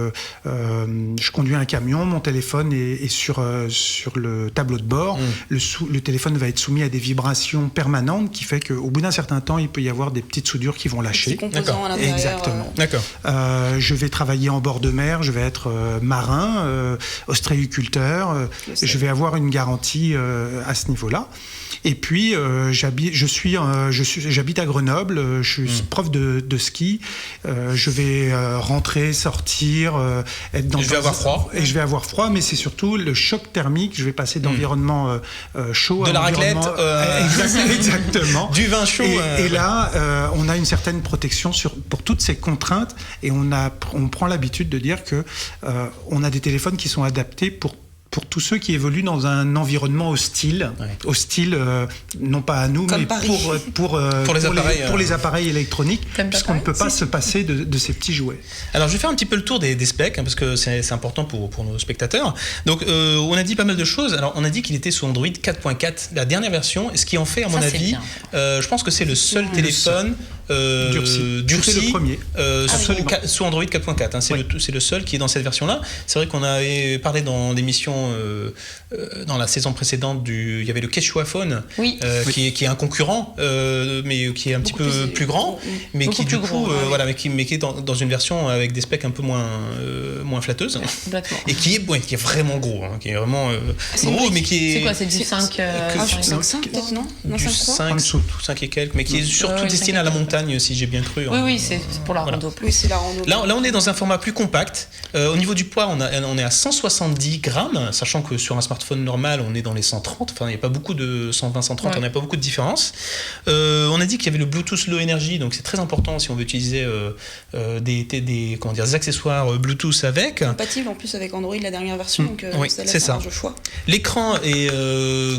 je conduis un camion, mon téléphone est sur le tableau de bord. Le téléphone va être soumis à des vibrations permanentes qui fait qu'au bout d'un certain temps, il peut y avoir des petites soudures qui vont lâcher. Des composants à l'intérieur. Exactement. D'accord. Je vais travailler en bord de mer, je vais être marin, ostréiculteur. Je vais avoir une garantie à ce niveau-là. Et puis, j'habite à Grenoble, je suis prof de ski. Je vais rentrer, sortir, être dans. Je vais avoir froid. Et je vais avoir froid, mais c'est surtout le choc thermique. Je vais passer d'environnement chaud de à la raclette, exactement. Du vin chaud. Et là, on a une certaine protection pour toutes ces contraintes, et on prend l'habitude de dire que on a des téléphones qui sont adaptés pour tous ceux qui évoluent dans un environnement hostile, non pas à nous, comme mais Paris. pour les appareils électroniques, puisqu'on ne peut pas se passer de ces petits jouets. Alors je vais faire un petit peu le tour des specs, parce que c'est important pour nos spectateurs. Donc on a dit pas mal de choses. Alors on a dit qu'il était sous Android 4.4, la dernière version, et ce qui en fait, à mon avis, je pense que c'est le seul téléphone durci. C'était le premier. Sous Android 4.4, hein, c'est le seul qui est dans cette version-là. C'est vrai qu'on avait parlé dans l'émission dans la saison précédente il y avait le Quechua Phone, qui est un concurrent, mais qui est un petit peu plus grand, mais qui du coup mais qui est dans une version avec des specs un peu moins flatteuses, et qui est vraiment gros, hein, qui est vraiment gros, mais qui est. C'est quoi, c'est du 5 5 peut-être, non, du 5 et quelques, mais qui est surtout destiné à la montagne, si j'ai bien cru. Oui, c'est pour la rando. Oui, c'est la rando. Là, on est dans un format plus compact. Au niveau du poids, on est à 170 grammes, sachant que sur un smartphone normal, on est dans les 130. Enfin, il n'y a pas beaucoup de 120, 130, on n'a pas beaucoup de différence. On a dit qu'il y avait le Bluetooth Low Energy, donc c'est très important si on veut utiliser des accessoires Bluetooth avec. Compatible en plus avec Android, la dernière version, donc ça laisse un large choix. L'écran est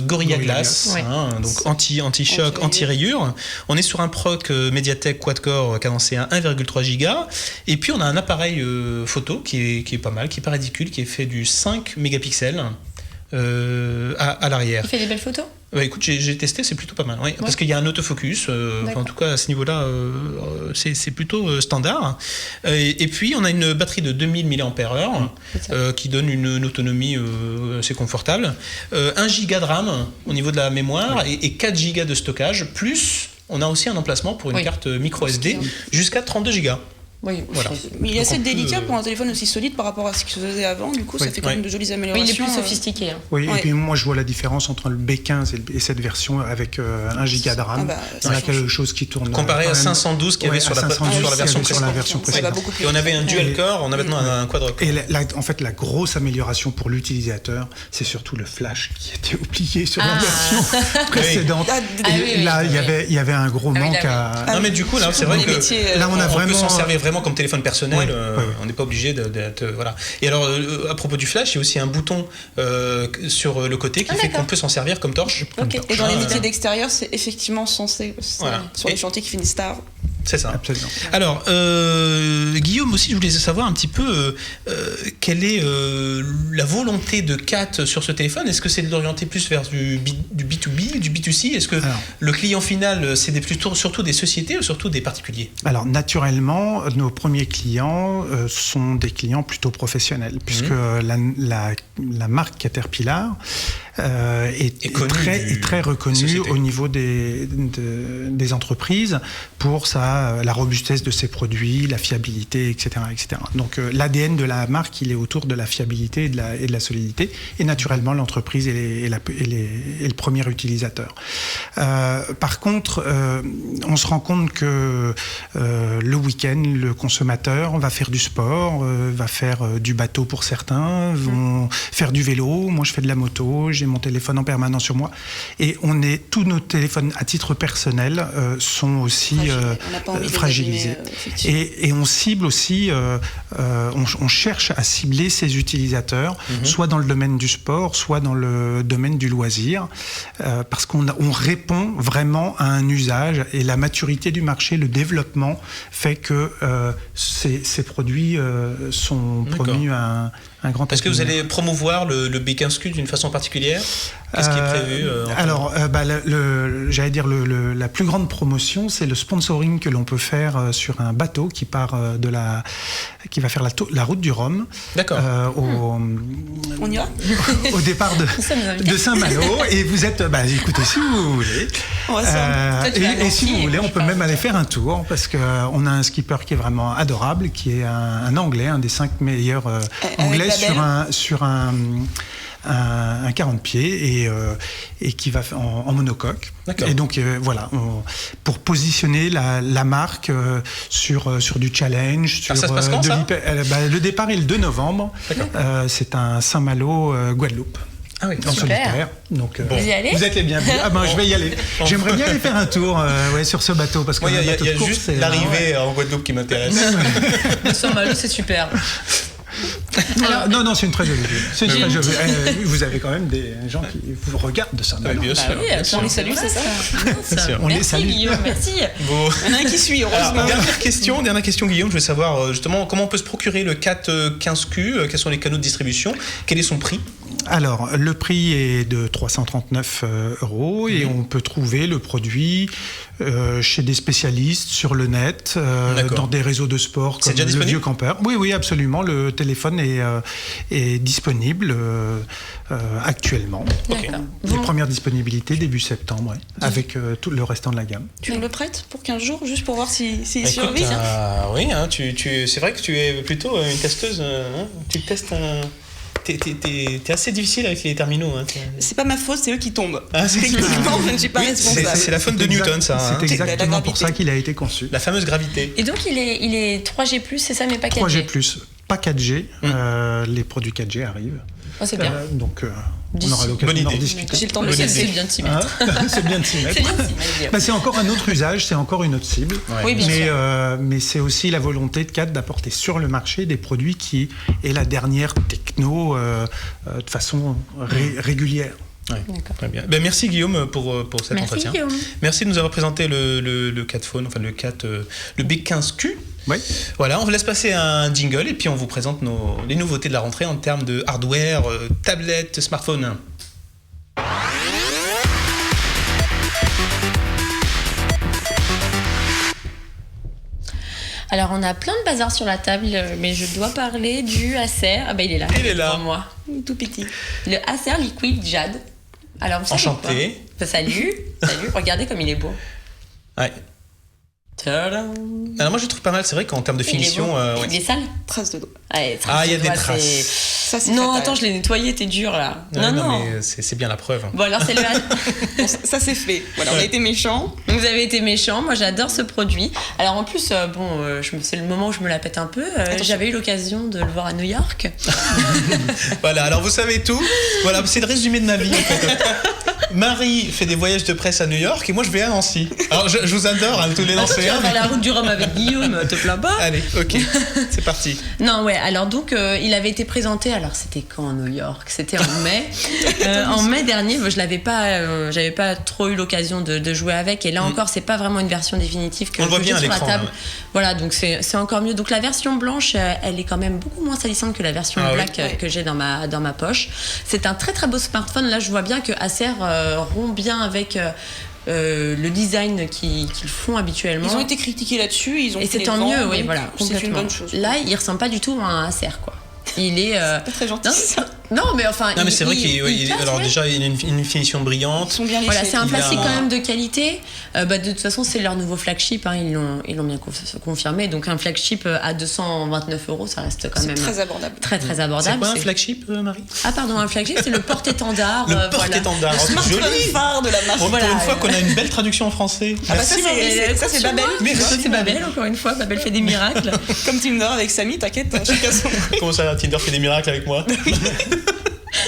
Gorilla Glass, donc anti-choc, anti-rayure. On est sur un proc Mediatek quad-core cadencé à 1,3 Go. Et puis on a un appareil photo qui est pas mal, qui est pas ridicule, qui est fait du 5 mégapixels à l'arrière. Il fait des belles photos ? Écoute, j'ai testé, c'est plutôt pas mal, parce qu'il y a un autofocus, en tout cas à ce niveau-là, c'est plutôt standard. Et puis on a une batterie de 2000 mAh qui donne une autonomie assez confortable. 1 Go de RAM au niveau de la mémoire et 4 Go de stockage, plus on a aussi un emplacement pour une carte micro SD jusqu'à 32 Go. Oui, voilà. Mais il est assez délicat pour un téléphone aussi solide par rapport à ce qu'il se faisait avant, du coup ça fait quand même de jolies améliorations. Oui, il est plus sophistiqué. Oui, et puis moi je vois la différence entre le B15 et cette version avec 1 Go de RAM. Il y a quelque chose qui tourne. Comparé à 512 qu'il y avait sur la version précédente. Et on avait un dual core, on a maintenant un quadruple. Et en fait, la grosse amélioration pour l'utilisateur, c'est surtout le flash qui était oublié sur la version précédente. Là, il y avait un gros manque à. Non, mais du coup, là, c'est vrai que là, on peut s'en servir vraiment comme téléphone personnel, on n'est pas obligé d'être voilà. Et alors à propos du flash, il y a aussi un bouton sur le côté qui fait qu'on peut s'en servir comme torche. Et dans les métiers d'extérieur, c'est effectivement censé sur les chantiers qui finissent tard. C'est ça. Absolument. Alors, Guillaume aussi, je voulais savoir un petit peu quelle est la volonté de Cat sur ce téléphone. Est-ce que c'est de l'orienter plus vers du B2B, du B2C ? Est-ce que le client final, c'est surtout des sociétés ou surtout des particuliers ? Alors, naturellement, nos premiers clients sont des clients plutôt professionnels, puisque la marque Caterpillar est très reconnue au niveau des entreprises pour la robustesse de ses produits, la fiabilité, etc. etc. Donc l'ADN de la marque, il est autour de la fiabilité et de la solidité, et naturellement l'entreprise est le premier utilisateur. Par contre, on se rend compte que le week-end, le consommateur va faire du sport, va faire du bateau pour certains, vont faire du vélo, moi je fais de la moto, j'ai mon téléphone en permanence sur moi, et tous nos téléphones à titre personnel sont aussi fragilisé. Et on cible aussi, on cherche à cibler ces utilisateurs, soit dans le domaine du sport, soit dans le domaine du loisir, parce qu'on répond vraiment à un usage, et la maturité du marché, le développement fait que ces produits sont promus à un grand. Est-ce que vous allez promouvoir le B15Q d'une façon particulière? Qu'est-ce qui est prévu Alors, j'allais dire la plus grande promotion, c'est le sponsoring que l'on peut faire sur un bateau qui part qui va faire la route du Rhum. D'accord. On y va au départ de Saint-Malo. Et vous êtes, écoutez, si vous voulez. Et si vous voulez, on peut même aller faire un tour, parce qu'on a un skipper qui est vraiment adorable, qui est un Anglais, un des 5 meilleurs Anglais sur un 40 pieds et qui va en monocoque. D'accord. Et donc voilà, pour positionner la marque sur du challenge. Ça se passe quand, ça le départ est le 2 novembre. C'est un Saint-Malo Guadeloupe. Ah oui, en solitaire. Donc, vous y allez? Vous êtes les bienvenus. Je vais y aller. J'aimerais bien aller faire un tour sur ce bateau, parce que il y a juste l'arrivée en Guadeloupe qui m'intéresse. Saint-Malo, c'est super. Alors, non, c'est une très jolie ville. C'est très jolie. Vous avez quand même des gens qui vous regardent de Saint-Malo. Bien sûr. On les salue, c'est ça. On les salue. Merci Guillaume, merci. Bon. Il y en a un qui suit, heureusement. Alors, dernière question Guillaume, je veux savoir justement comment on peut se procurer le 415Q, quels sont les canaux de distribution, quel est son prix? Alors, le prix est de 339 € et on peut trouver le produit chez des spécialistes sur le net, dans des réseaux de sport comme le Vieux Campeur. Oui, absolument. Le téléphone est disponible actuellement. Les premières disponibilités début septembre, avec tout le restant de la gamme. Tu me le prêtes pour 15 jours, juste pour voir s'il survit? Oui, c'est vrai que tu es plutôt une testeuse. Tu testes T'es assez difficile avec les terminaux. C'est pas ma faute, c'est eux qui tombent. Techniquement, je ne suis pas responsable. C'est la faute de Newton, ça. C'est exactement pour ça qu'il a été conçu. La fameuse gravité. Et donc, il est 3G+, c'est ça, mais pas 4G? 3G+, pas 4G. Les produits 4G arrivent. Oh, c'est bien. Donc, on aura l'occasion d'en discuter. J'ai le temps de c'est bien de s'y mettre. C'est bien de s'y mettre. C'est encore un autre usage, c'est encore une autre cible. Oui, bien sûr. Mais c'est aussi la volonté de CAT d'apporter sur le marché des produits qui est la dernière techno de façon régulière. Ouais, très bien. Merci Guillaume pour cet entretien. Guillaume. Merci de nous avoir présenté le Cat Phone, enfin le B15Q. Oui. Voilà, on vous laisse passer un jingle et puis on vous présente les nouveautés de la rentrée en termes de hardware, tablettes, smartphones. Alors, on a plein de bazar sur la table, mais je dois parler du Acer. Ah il est là. Il est là. Pour moi. Tout petit. Le Acer Liquid Jade. Alors, vous savez enchanté. Quoi? Salut. Regardez comme il est beau. Ouais. Tadam. Alors moi je trouve pas mal, c'est vrai qu'en termes de finition... Il est sale. Traces de doigts. Ouais, il y a des traces. Ça, c'est non, fatal. attends, je l'ai nettoyé, t'es dur là. Ouais, non, mais c'est bien la preuve. Bon, alors c'est le... ça c'est fait. Voilà, on a été méchants. Vous avez été méchants, moi j'adore ce produit. Alors en plus, c'est le moment où je me la pète un peu. J'avais eu l'occasion de le voir à New York. Voilà, alors vous savez tout. Voilà, c'est le résumé de ma vie en fait. Marie fait des voyages de presse à New York et moi je vais à Nancy. Alors je vous adore, tous les Nancéens. Tu vas faire la route du Rhum avec Guillaume, te plains pas. Allez, ok, c'est parti. Non, ouais, alors donc il avait été présenté, alors c'était quand à New York? C'était en mai. En mai dernier, je l'avais pas, j'avais pas trop eu l'occasion de jouer avec, et là encore, c'est pas vraiment une version définitive que on le voit bien à sur la l'écran. table. Voilà, donc c'est encore mieux. Donc la version blanche, elle est quand même beaucoup moins salissante que la version black que j'ai dans ma poche. C'est un très très beau smartphone. Là, je vois bien que Acer rompt bien avec le design qu'ils font habituellement. Ils ont été critiqués là-dessus, ils ont et c'est tant mieux, oui, voilà, c'est une bonne chose. Là, il ressemble pas du tout à un Acer, quoi. Il est pas très gentil. Non, mais enfin. Non, mais c'est vrai qu'il alors déjà il a une finition brillante. Ils sont bien léchés. Voilà, c'est un plastique quand même de qualité. De toute façon, c'est leur nouveau flagship. Ils l'ont bien confirmé. Donc un flagship à 229 €, ça reste quand même très abordable. Très très abordable. C'est quoi un flagship, Marie? Ah pardon, un flagship, c'est le porte-étendard. Le porte-étendard. Le smartphone phare de la marque. Pour une fois qu'on a une belle traduction en français. Merci Marie. Ça c'est Babel. Ça c'est Babel, encore une fois. Babel fait des miracles. Comme Tinder avec Samy, t'inquiète, chacun son truc. Comment ça, Tinder fait des miracles avec moi?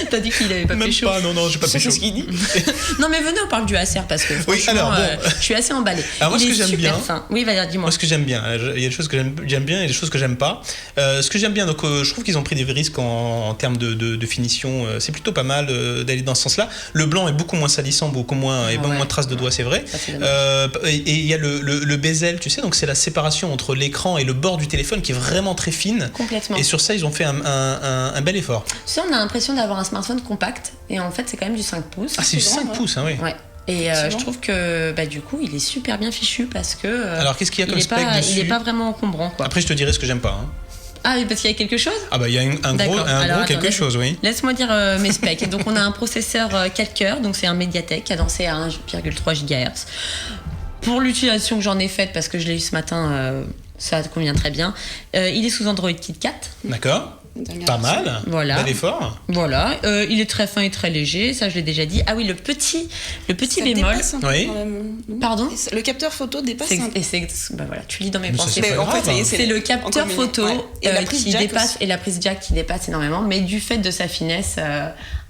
T'as dit qu'il avait pas Même pécho. pas, non, j'ai pas pécho. C'est ce qu'il dit. Non, mais venez, on parle du Acer parce que franchement, je suis assez emballée. Alors, moi, ce que j'aime bien. Fin. Oui, Valérie, dis-moi. Moi, ce que j'aime bien, il y a des choses que j'aime bien et des choses que j'aime pas. Ce que j'aime bien, donc, je trouve qu'ils ont pris des risques en termes de finition. C'est plutôt pas mal d'aller dans ce sens-là. Le blanc est beaucoup moins salissant, beaucoup moins, et moins de traces de doigts, c'est vrai. Et il y a le bezel, tu sais, donc c'est la séparation entre l'écran et le bord du téléphone qui est vraiment très fine. Complètement. Et sur ça, ils ont fait un bel effort. Tu sais, on a l'impression d'avoir un smartphone compact et en fait, c'est quand même du 5 pouces. Ah, c'est du 5 pouces, hein, oui. Ouais. Et je trouve que du coup, il est super bien fichu parce que. Alors, qu'est-ce qu'il y a comme spec dessus ? Il est pas vraiment encombrant, quoi. Après, je te dirai ce que j'aime pas. Hein. Ah oui, parce qu'il y a quelque chose ? Ah bah il y a un gros quelque chose, oui. Laisse-moi dire mes specs. Donc on a un processeur 4 cœurs, donc c'est un Mediatek cadencé à 1,3 GHz. Pour l'utilisation que j'en ai faite, parce que je l'ai eu ce matin, ça convient très bien. Il est sous Android KitKat. D'accord. Pas mal. Voilà. Bel effort. Voilà. Il est très fin et très léger, ça je l'ai déjà dit. Ah oui, le petit ça bémol. Dépasse un peu Oui. quand même, Pardon ? Le capteur photo dépasse un peu. Voilà, tu lis dans mes Mais ça, pensées. c'est pas grave, hein. C'est le capteur photo et la prise qui jack dépasse aussi. et la prise jack qui dépasse énormément, mais du fait de sa finesse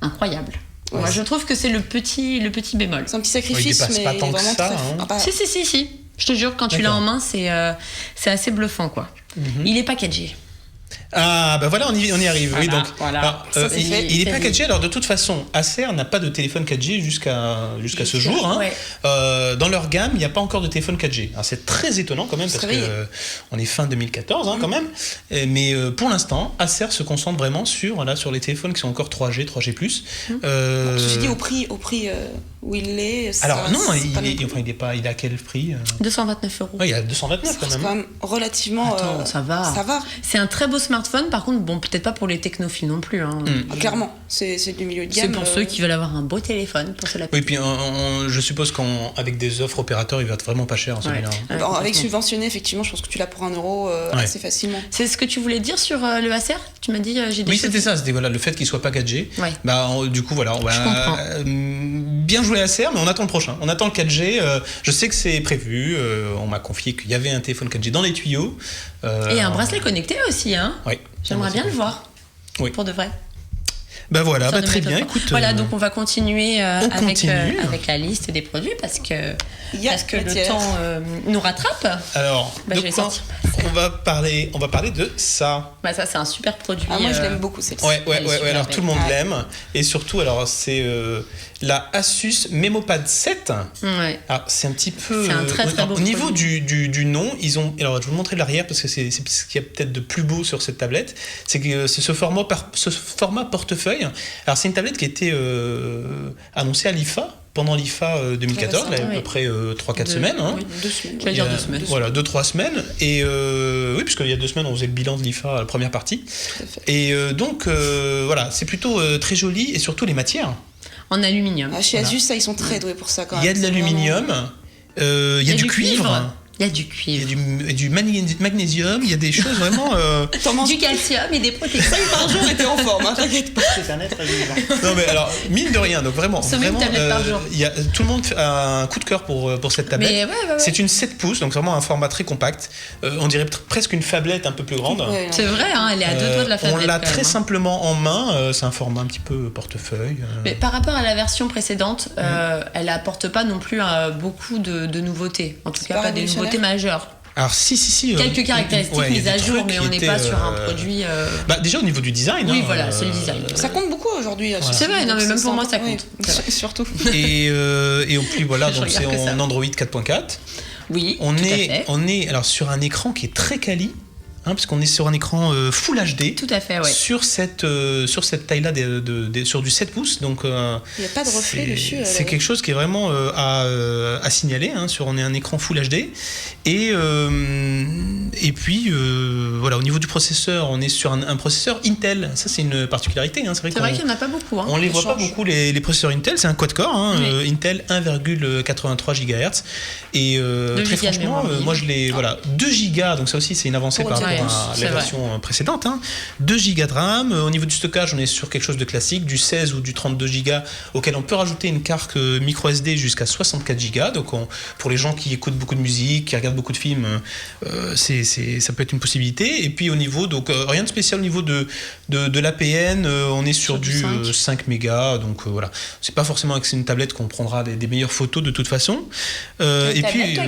incroyable. Ouais, Moi, je trouve que c'est le petit bémol. C'est un petit sacrifice, dépasse mais pas tant que vraiment ça, très. hein. Ah, bah, Si. Je te jure, quand tu l'as en main, c'est assez bluffant, quoi. Il est packagé. Ah bah voilà, on y arrive. Voilà, oui, donc, voilà. alors, Ça, c'est fait. il est C'est packagé. Alors de toute façon, Acer n'a pas de téléphone 4G jusqu'à ce jour. Hein. Ouais. Dans leur gamme, il n'y a pas encore de téléphone 4G. Alors c'est très étonnant quand même parce que on est fin 2014 hein, quand même. Mais pour l'instant, Acer se concentre vraiment sur les téléphones qui sont encore 3G, 3G+. Ceci dit, au prix où il est. Alors non, il est à quel prix 229 €. Ouais, il est à 229 quand C'est même. quand même relativement. Attends, ça va. Ça va. C'est un très beau smartphone, par contre, bon, peut-être pas pour les technophiles non plus. Hein. Ah, clairement, c'est du milieu de gamme. C'est pour ceux qui veulent avoir un beau téléphone, pour cela. Oui, puis je suppose qu'avec des offres opérateurs, il va être vraiment pas cher celui-là. Ouais. Alors, avec subventionné, effectivement, je pense que tu l'as pour 1 euro assez facilement. C'est ce que tu voulais dire sur le Acer ? Tu m'as dit j'ai des Oui, choses- c'était ça, c'était le fait qu'il soit pas 4G. Ouais. Du coup, voilà, on va Je comprends. bien jouer Acer, mais on attend le prochain. On attend le 4G. Je sais que c'est prévu. On m'a confié qu'il y avait un téléphone 4G dans les tuyaux. Et un bracelet connecté aussi, hein. Oui. J'aimerais bien le voir. Oui. Pour de vrai. Ben voilà, Ça ne très m'étonne bien. pas. Écoute, Voilà, donc on va continuer avec la liste des produits parce que le temps nous rattrape. Alors, je vais sortir. on va parler de ça. Bah ça c'est un super produit. Ah, moi je l'aime beaucoup celle-ci. Ouais, Elle est super alors belle. tout le monde l'aime. Et surtout, alors c'est la Asus MemoPad 7. Ouais. Alors, c'est un petit peu. C'est un très, très beau au niveau produit. du nom, ils ont. Alors, je vais vous montrer l'arrière parce que c'est ce qu'il y a peut-être de plus beau sur cette tablette. C'est que c'est ce format portefeuille. Alors, c'est une tablette qui a été annoncée à l'IFA. Pendant l'IFA 2014, il y a à peu près 3-4 semaines. Hein. Oui, 2 semaines. Tu vas dire 2 semaines. Voilà, 2-3 semaines. Et oui, puisqu'il y a 2 semaines, on faisait le bilan de l'IFA, la première partie. Tout à fait. Et donc, voilà, c'est plutôt très joli. Et surtout, les matières. En aluminium. Chez Asus, ça, ils sont très doués pour ça quand même. Il y a de l'aluminium, il y a du cuivre. Il y a du Il cuivre. y a du magnésium, il y a des choses vraiment. Du calcium et des protéines. 5 par jour et t'es en forme, hein, t'inquiète pas. C'est un être vivant. Non mais alors mine de rien, donc vraiment, Sommet une tablette par jour. Tout le monde a un coup de cœur pour cette tablette. Mais ouais. C'est une 7 pouces, donc vraiment un format très compact. On dirait presque une phablette un peu plus grande. Ouais, C'est vrai, hein, elle est à 2 doigts de la On tablette. l'a quand très même, hein. simplement en main. C'est un format un petit peu portefeuille. Mais par rapport à la version précédente, elle apporte pas non plus beaucoup de nouveautés. En tout cas, pas pas des nouveautés majeures. Alors si. Quelques caractéristiques ouais, il y a mises à des jour, trucs mais qui on n'est étaient, pas sur un produit. Déjà au niveau du design. Oui, hein, voilà, c'est le design. Ça compte beaucoup aujourd'hui. Voilà. C'est vrai, non, mais même pour moi, ça Oui, compte. C'est vrai. surtout. Et puis voilà, Je donc c'est regarde que ça. en Android 4.4. Oui, On tout à est fait. alors sur un écran qui est très quali, hein, parce qu'on est sur un écran Full HD. Tout à fait, ouais. Sur cette taille-là, sur du 7 pouces. Donc, Il n'y a pas de reflet dessus. C'est quelque chose qui est vraiment à signaler. Hein, on est un écran Full HD. Et puis, voilà, au niveau du processeur, on est sur un processeur Intel. Ça, c'est une particularité. Hein, C'est vrai qu'il n'y en a pas beaucoup. Hein. on les voit pas beaucoup, les processeurs Intel. C'est un quad-core. Hein, Oui. Intel 1,83 GHz. Et très gigas de franchement, mémoire vive. moi, je l'ai... Voilà, 2 Go. Donc ça aussi, c'est une avancée par rapport à la version précédente. 2 Go de RAM. Au niveau du stockage, on est sur quelque chose de classique, du 16 ou du 32 Go, auquel on peut rajouter une carte micro SD jusqu'à 64 Go. Donc pour les gens qui écoutent beaucoup de musique, qui regardent beaucoup de films, ça peut être une possibilité. Et puis au niveau, donc rien de spécial au niveau de l'APN, on est sur du 5 mégas. Donc voilà, c'est pas forcément avec une tablette qu'on prendra des meilleures photos de toute façon. Et puis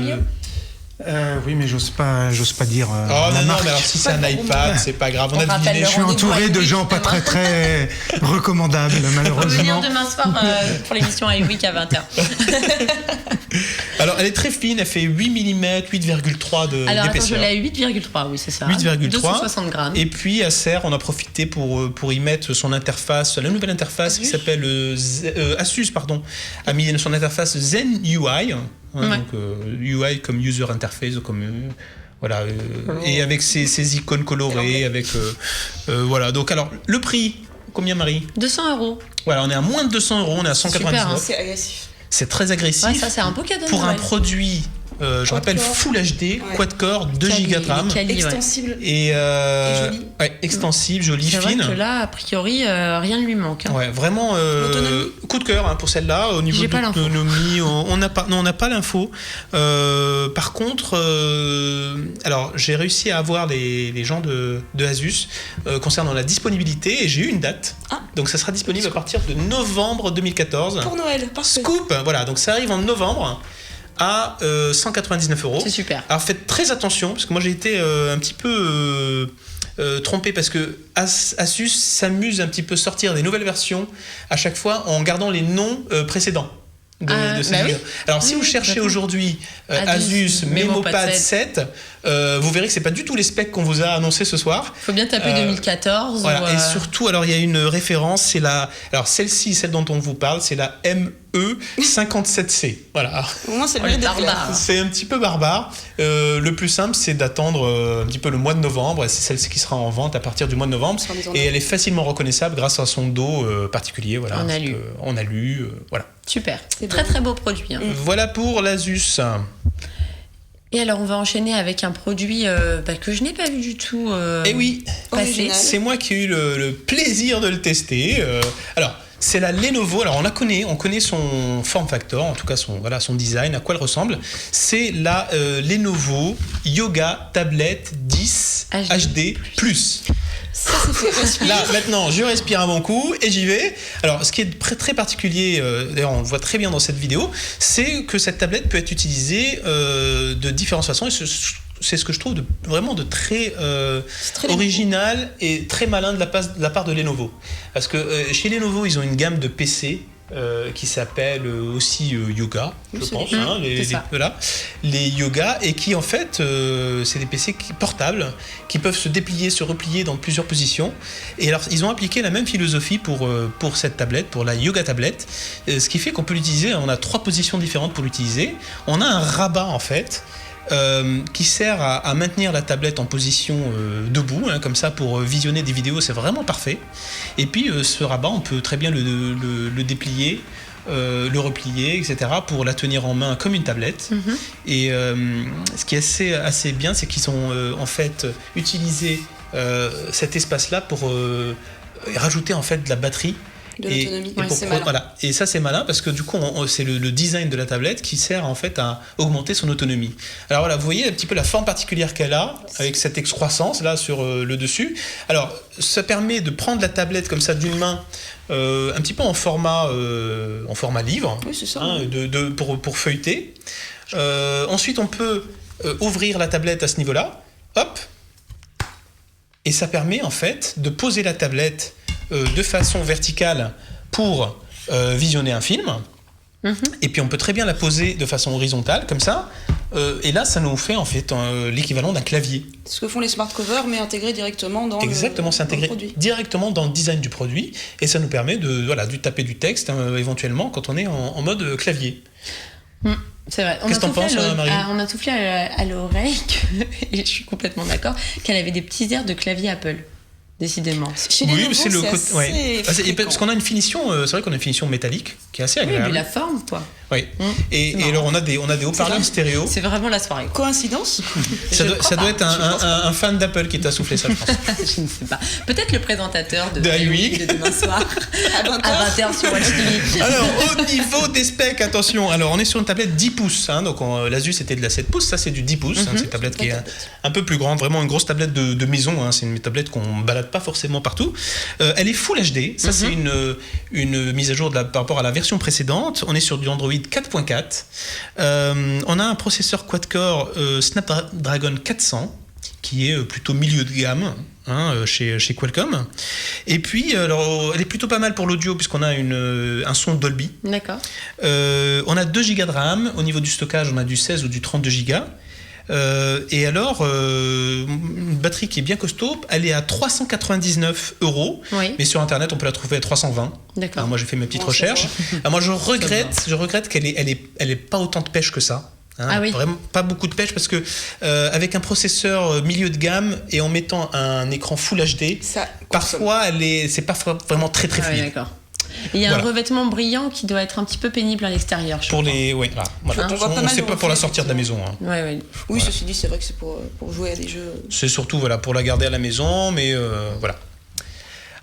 oui, mais j'ose pas dire. Non, mais alors si c'est un iPad, c'est pas grave. Je suis entouré de gens pas très recommandables, malheureusement. On peut venir demain soir pour l'émission iWeek à 20h. Alors, elle est très fine, elle fait 8 mm, 8,3 d'épaisseur. Alors, attends, je l'ai à 8,3, oui, c'est ça. 8,3. 260 grammes. Et puis, Acer, on a profité pour y mettre son interface, la nouvelle interface qui s'appelle Asus, a mis son interface Zen UI. Donc UI comme User Interface, comme voilà, et avec ses icônes colorées, avec voilà. Donc alors le prix, combien Marie ? 200 €. Voilà, on est à moins de 200 €, on est à 199. Super, c'est agressif. C'est très agressif. Ouais, ça c'est un beau cadeau. Pour un produit. Je rappelle Full HD, quad-core, 2 Go de RAM. Extensible. Et joli. Ouais, extensible, joli, c'est fine. Vrai que là, a priori, rien ne lui manque. Ouais, vraiment, coup de cœur pour celle-là. Au niveau de l'autonomie, on n'a pas l'info. Par contre, alors j'ai réussi à avoir les gens de Asus concernant la disponibilité et j'ai eu une date. Donc ça sera disponible à partir de novembre 2014. Pour Noël, parfait. Scoop, voilà, donc ça arrive en novembre. À 199 €. C'est super. Alors faites très attention, parce que moi j'ai été un petit peu trompé, parce que Asus s'amuse un petit peu sortir des nouvelles versions à chaque fois en gardant les noms précédents. De ces oui. Alors si vous cherchez aujourd'hui Asus MemoPad 7, vous verrez que c'est pas du tout les specs qu'on vous a annoncé ce soir. Il faut bien taper 2014. Voilà. Et surtout, alors il y a une référence, c'est alors celle-ci, celle dont on vous parle, c'est la ME57C. Voilà. Au moins, c'est barbare. C'est un petit peu barbare. Le plus simple, c'est d'attendre un petit peu le mois de novembre. C'est celle qui sera en vente à partir du mois de novembre. Et elle est facilement reconnaissable grâce à son dos particulier. Voilà, en alu. Voilà. Super. C'est très très beau produit. Voilà pour l'Asus. Et alors, on va enchaîner avec un produit que je n'ai pas vu du tout Eh oui, passer. C'est moi qui ai eu le plaisir de le tester. Alors, c'est la Lenovo. Alors, on connaît son form factor, en tout cas son design, à quoi elle ressemble. C'est la Lenovo Yoga Tablet 10 HD+. Ça fait Là, maintenant, je respire un bon coup et j'y vais. Alors, ce qui est très particulier, d'ailleurs, on le voit très bien dans cette vidéo, c'est que cette tablette peut être utilisée de différentes façons. Et c'est ce que je trouve vraiment de très original et très malin de la part de Lenovo. Parce que chez Lenovo, ils ont une gamme de PC qui s'appelle aussi Yoga, je pense, les Yoga, et qui en fait c'est des PC portables qui peuvent se déplier, se replier dans plusieurs positions. Et alors ils ont appliqué la même philosophie pour cette tablette, pour la Yoga tablette, ce qui fait qu'on peut l'utiliser. On a 3 positions différentes pour l'utiliser. On a un rabat en fait. Qui sert à maintenir la tablette en position debout, comme ça pour visionner des vidéos, c'est vraiment parfait. Et puis ce rabat, on peut très bien le déplier, le replier, etc. pour la tenir en main comme une tablette. Et ce qui est assez bien, c'est qu'ils ont en fait utilisé cet espace-là pour rajouter en fait de la batterie. De l'autonomie. Voilà. Et ça c'est malin parce que du coup c'est le design de la tablette qui sert en fait à augmenter son autonomie. Alors voilà, vous voyez un petit peu la forme particulière qu'elle a avec cette excroissance là sur le dessus. Alors ça permet de prendre la tablette comme ça d'une main, un petit peu en format livre, oui, c'est ça, pour feuilleter. Ensuite on peut ouvrir la tablette à ce niveau-là, hop, et ça permet en fait de poser la tablette de façon verticale pour visionner un film. Et puis on peut très bien la poser de façon horizontale comme ça. Et là, ça nous fait en fait l'équivalent d'un clavier. C'est ce que font les smart covers, mais intégré directement dans c'est intégré directement dans le design du produit. Et ça nous permet de taper du texte éventuellement quand on est en mode clavier. C'est vrai. Qu'est-ce que t'en penses, Marie ? On a soufflé à l'oreille, et je suis complètement d'accord, qu'elle avait des petits airs de clavier Apple. décidément. Chez les nouveaux, c'est le côté. assez Ouais. fréquent. Parce qu'on a une finition, c'est vrai qu'on a une finition métallique qui est assez Oui, agréable. mais la forme, quoi. Oui. Et alors on a des haut-parleurs stéréo. C'est vraiment la soirée. Coïncidence? Ça doit être un fan d'Apple qui t'a soufflé ça, je pense. Je ne sais pas. Peut-être le présentateur de iWeek de demain soir À 20h. à 20h sur Watch TV. Alors, au niveau des specs, attention. Alors, on est sur une tablette 10 pouces. Donc, l'Asus était de la 7 pouces. Ça, c'est du 10 pouces. C'est une tablette qui est un peu plus grande. Vraiment une grosse tablette de maison. C'est une tablette qu'on balade pas forcément partout. Elle est Full HD. Ça, c'est une mise à jour par rapport à la version précédente. On est sur du Android 4.4. On a un processeur quad-core Snapdragon 400 qui est plutôt milieu de gamme chez Qualcomm. Et puis, alors, elle est plutôt pas mal pour l'audio puisqu'on a un son Dolby. D'accord. On a 2 Go de RAM. Au niveau du stockage, on a du 16 ou du 32 Go. Et alors, une batterie qui est bien costaud, elle est à 399 €. Oui. Mais sur Internet, on peut la trouver à 320. D'accord. Alors, moi, j'ai fait mes petites recherches. Alors, moi, je regrette qu'elle est pas autant de pêche que ça. Ah oui. Vraiment pas beaucoup de pêche parce que avec un processeur milieu de gamme et en mettant un écran Full HD, parfois c'est pas vraiment très très fluide. D'accord. Il y a un revêtement brillant qui doit être un petit peu pénible à l'extérieur. C'est pas pour la sortir de la maison. Oui, ceci dit, c'est vrai que c'est pour jouer à des jeux. C'est surtout pour la garder à la maison, mais voilà.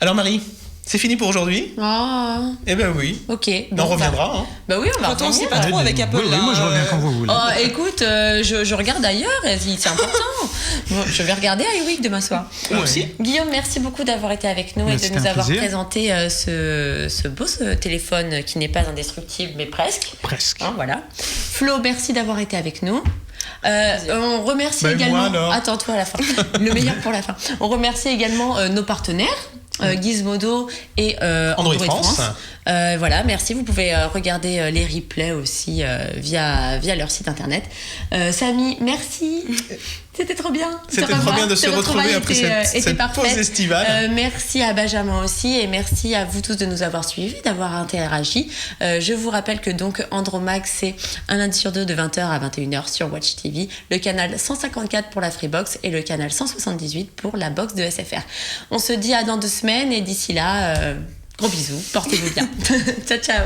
Alors Marie, c'est fini pour aujourd'hui. Oh. Eh ben oui. Ok. On reviendra. Bah oui, on va revenir. On sait pas trop avec Apple. Oui, moi je reviens quand vous voulez. Oh, écoute, je regarde ailleurs, c'est important. Bon, je vais regarder iWeek demain soir. Moi aussi. Guillaume, merci beaucoup d'avoir été avec nous et de nous avoir présenté ce beau téléphone qui n'est pas indestructible, mais presque. Presque. Voilà. Flo, merci d'avoir été avec nous. On remercie également. Attends-toi à la fin. Le meilleur pour la fin. On remercie également nos partenaires. Gizmodo et Android France. Voilà, merci. Vous pouvez regarder les replays aussi via leur site internet. Samy, merci. C'était trop bien. C'était trop bien de se retrouver après cette pause estivale. Merci à Benjamin aussi et merci à vous tous de nous avoir suivis, d'avoir interagi. Je vous rappelle que donc Andromax, c'est un lundi sur 2 de 20h à 21h sur Watch TV, le canal 154 pour la Freebox et le canal 178 pour la box de SFR. On se dit à dans 2 semaines et d'ici là, gros bisous, portez-vous bien. Ciao, ciao.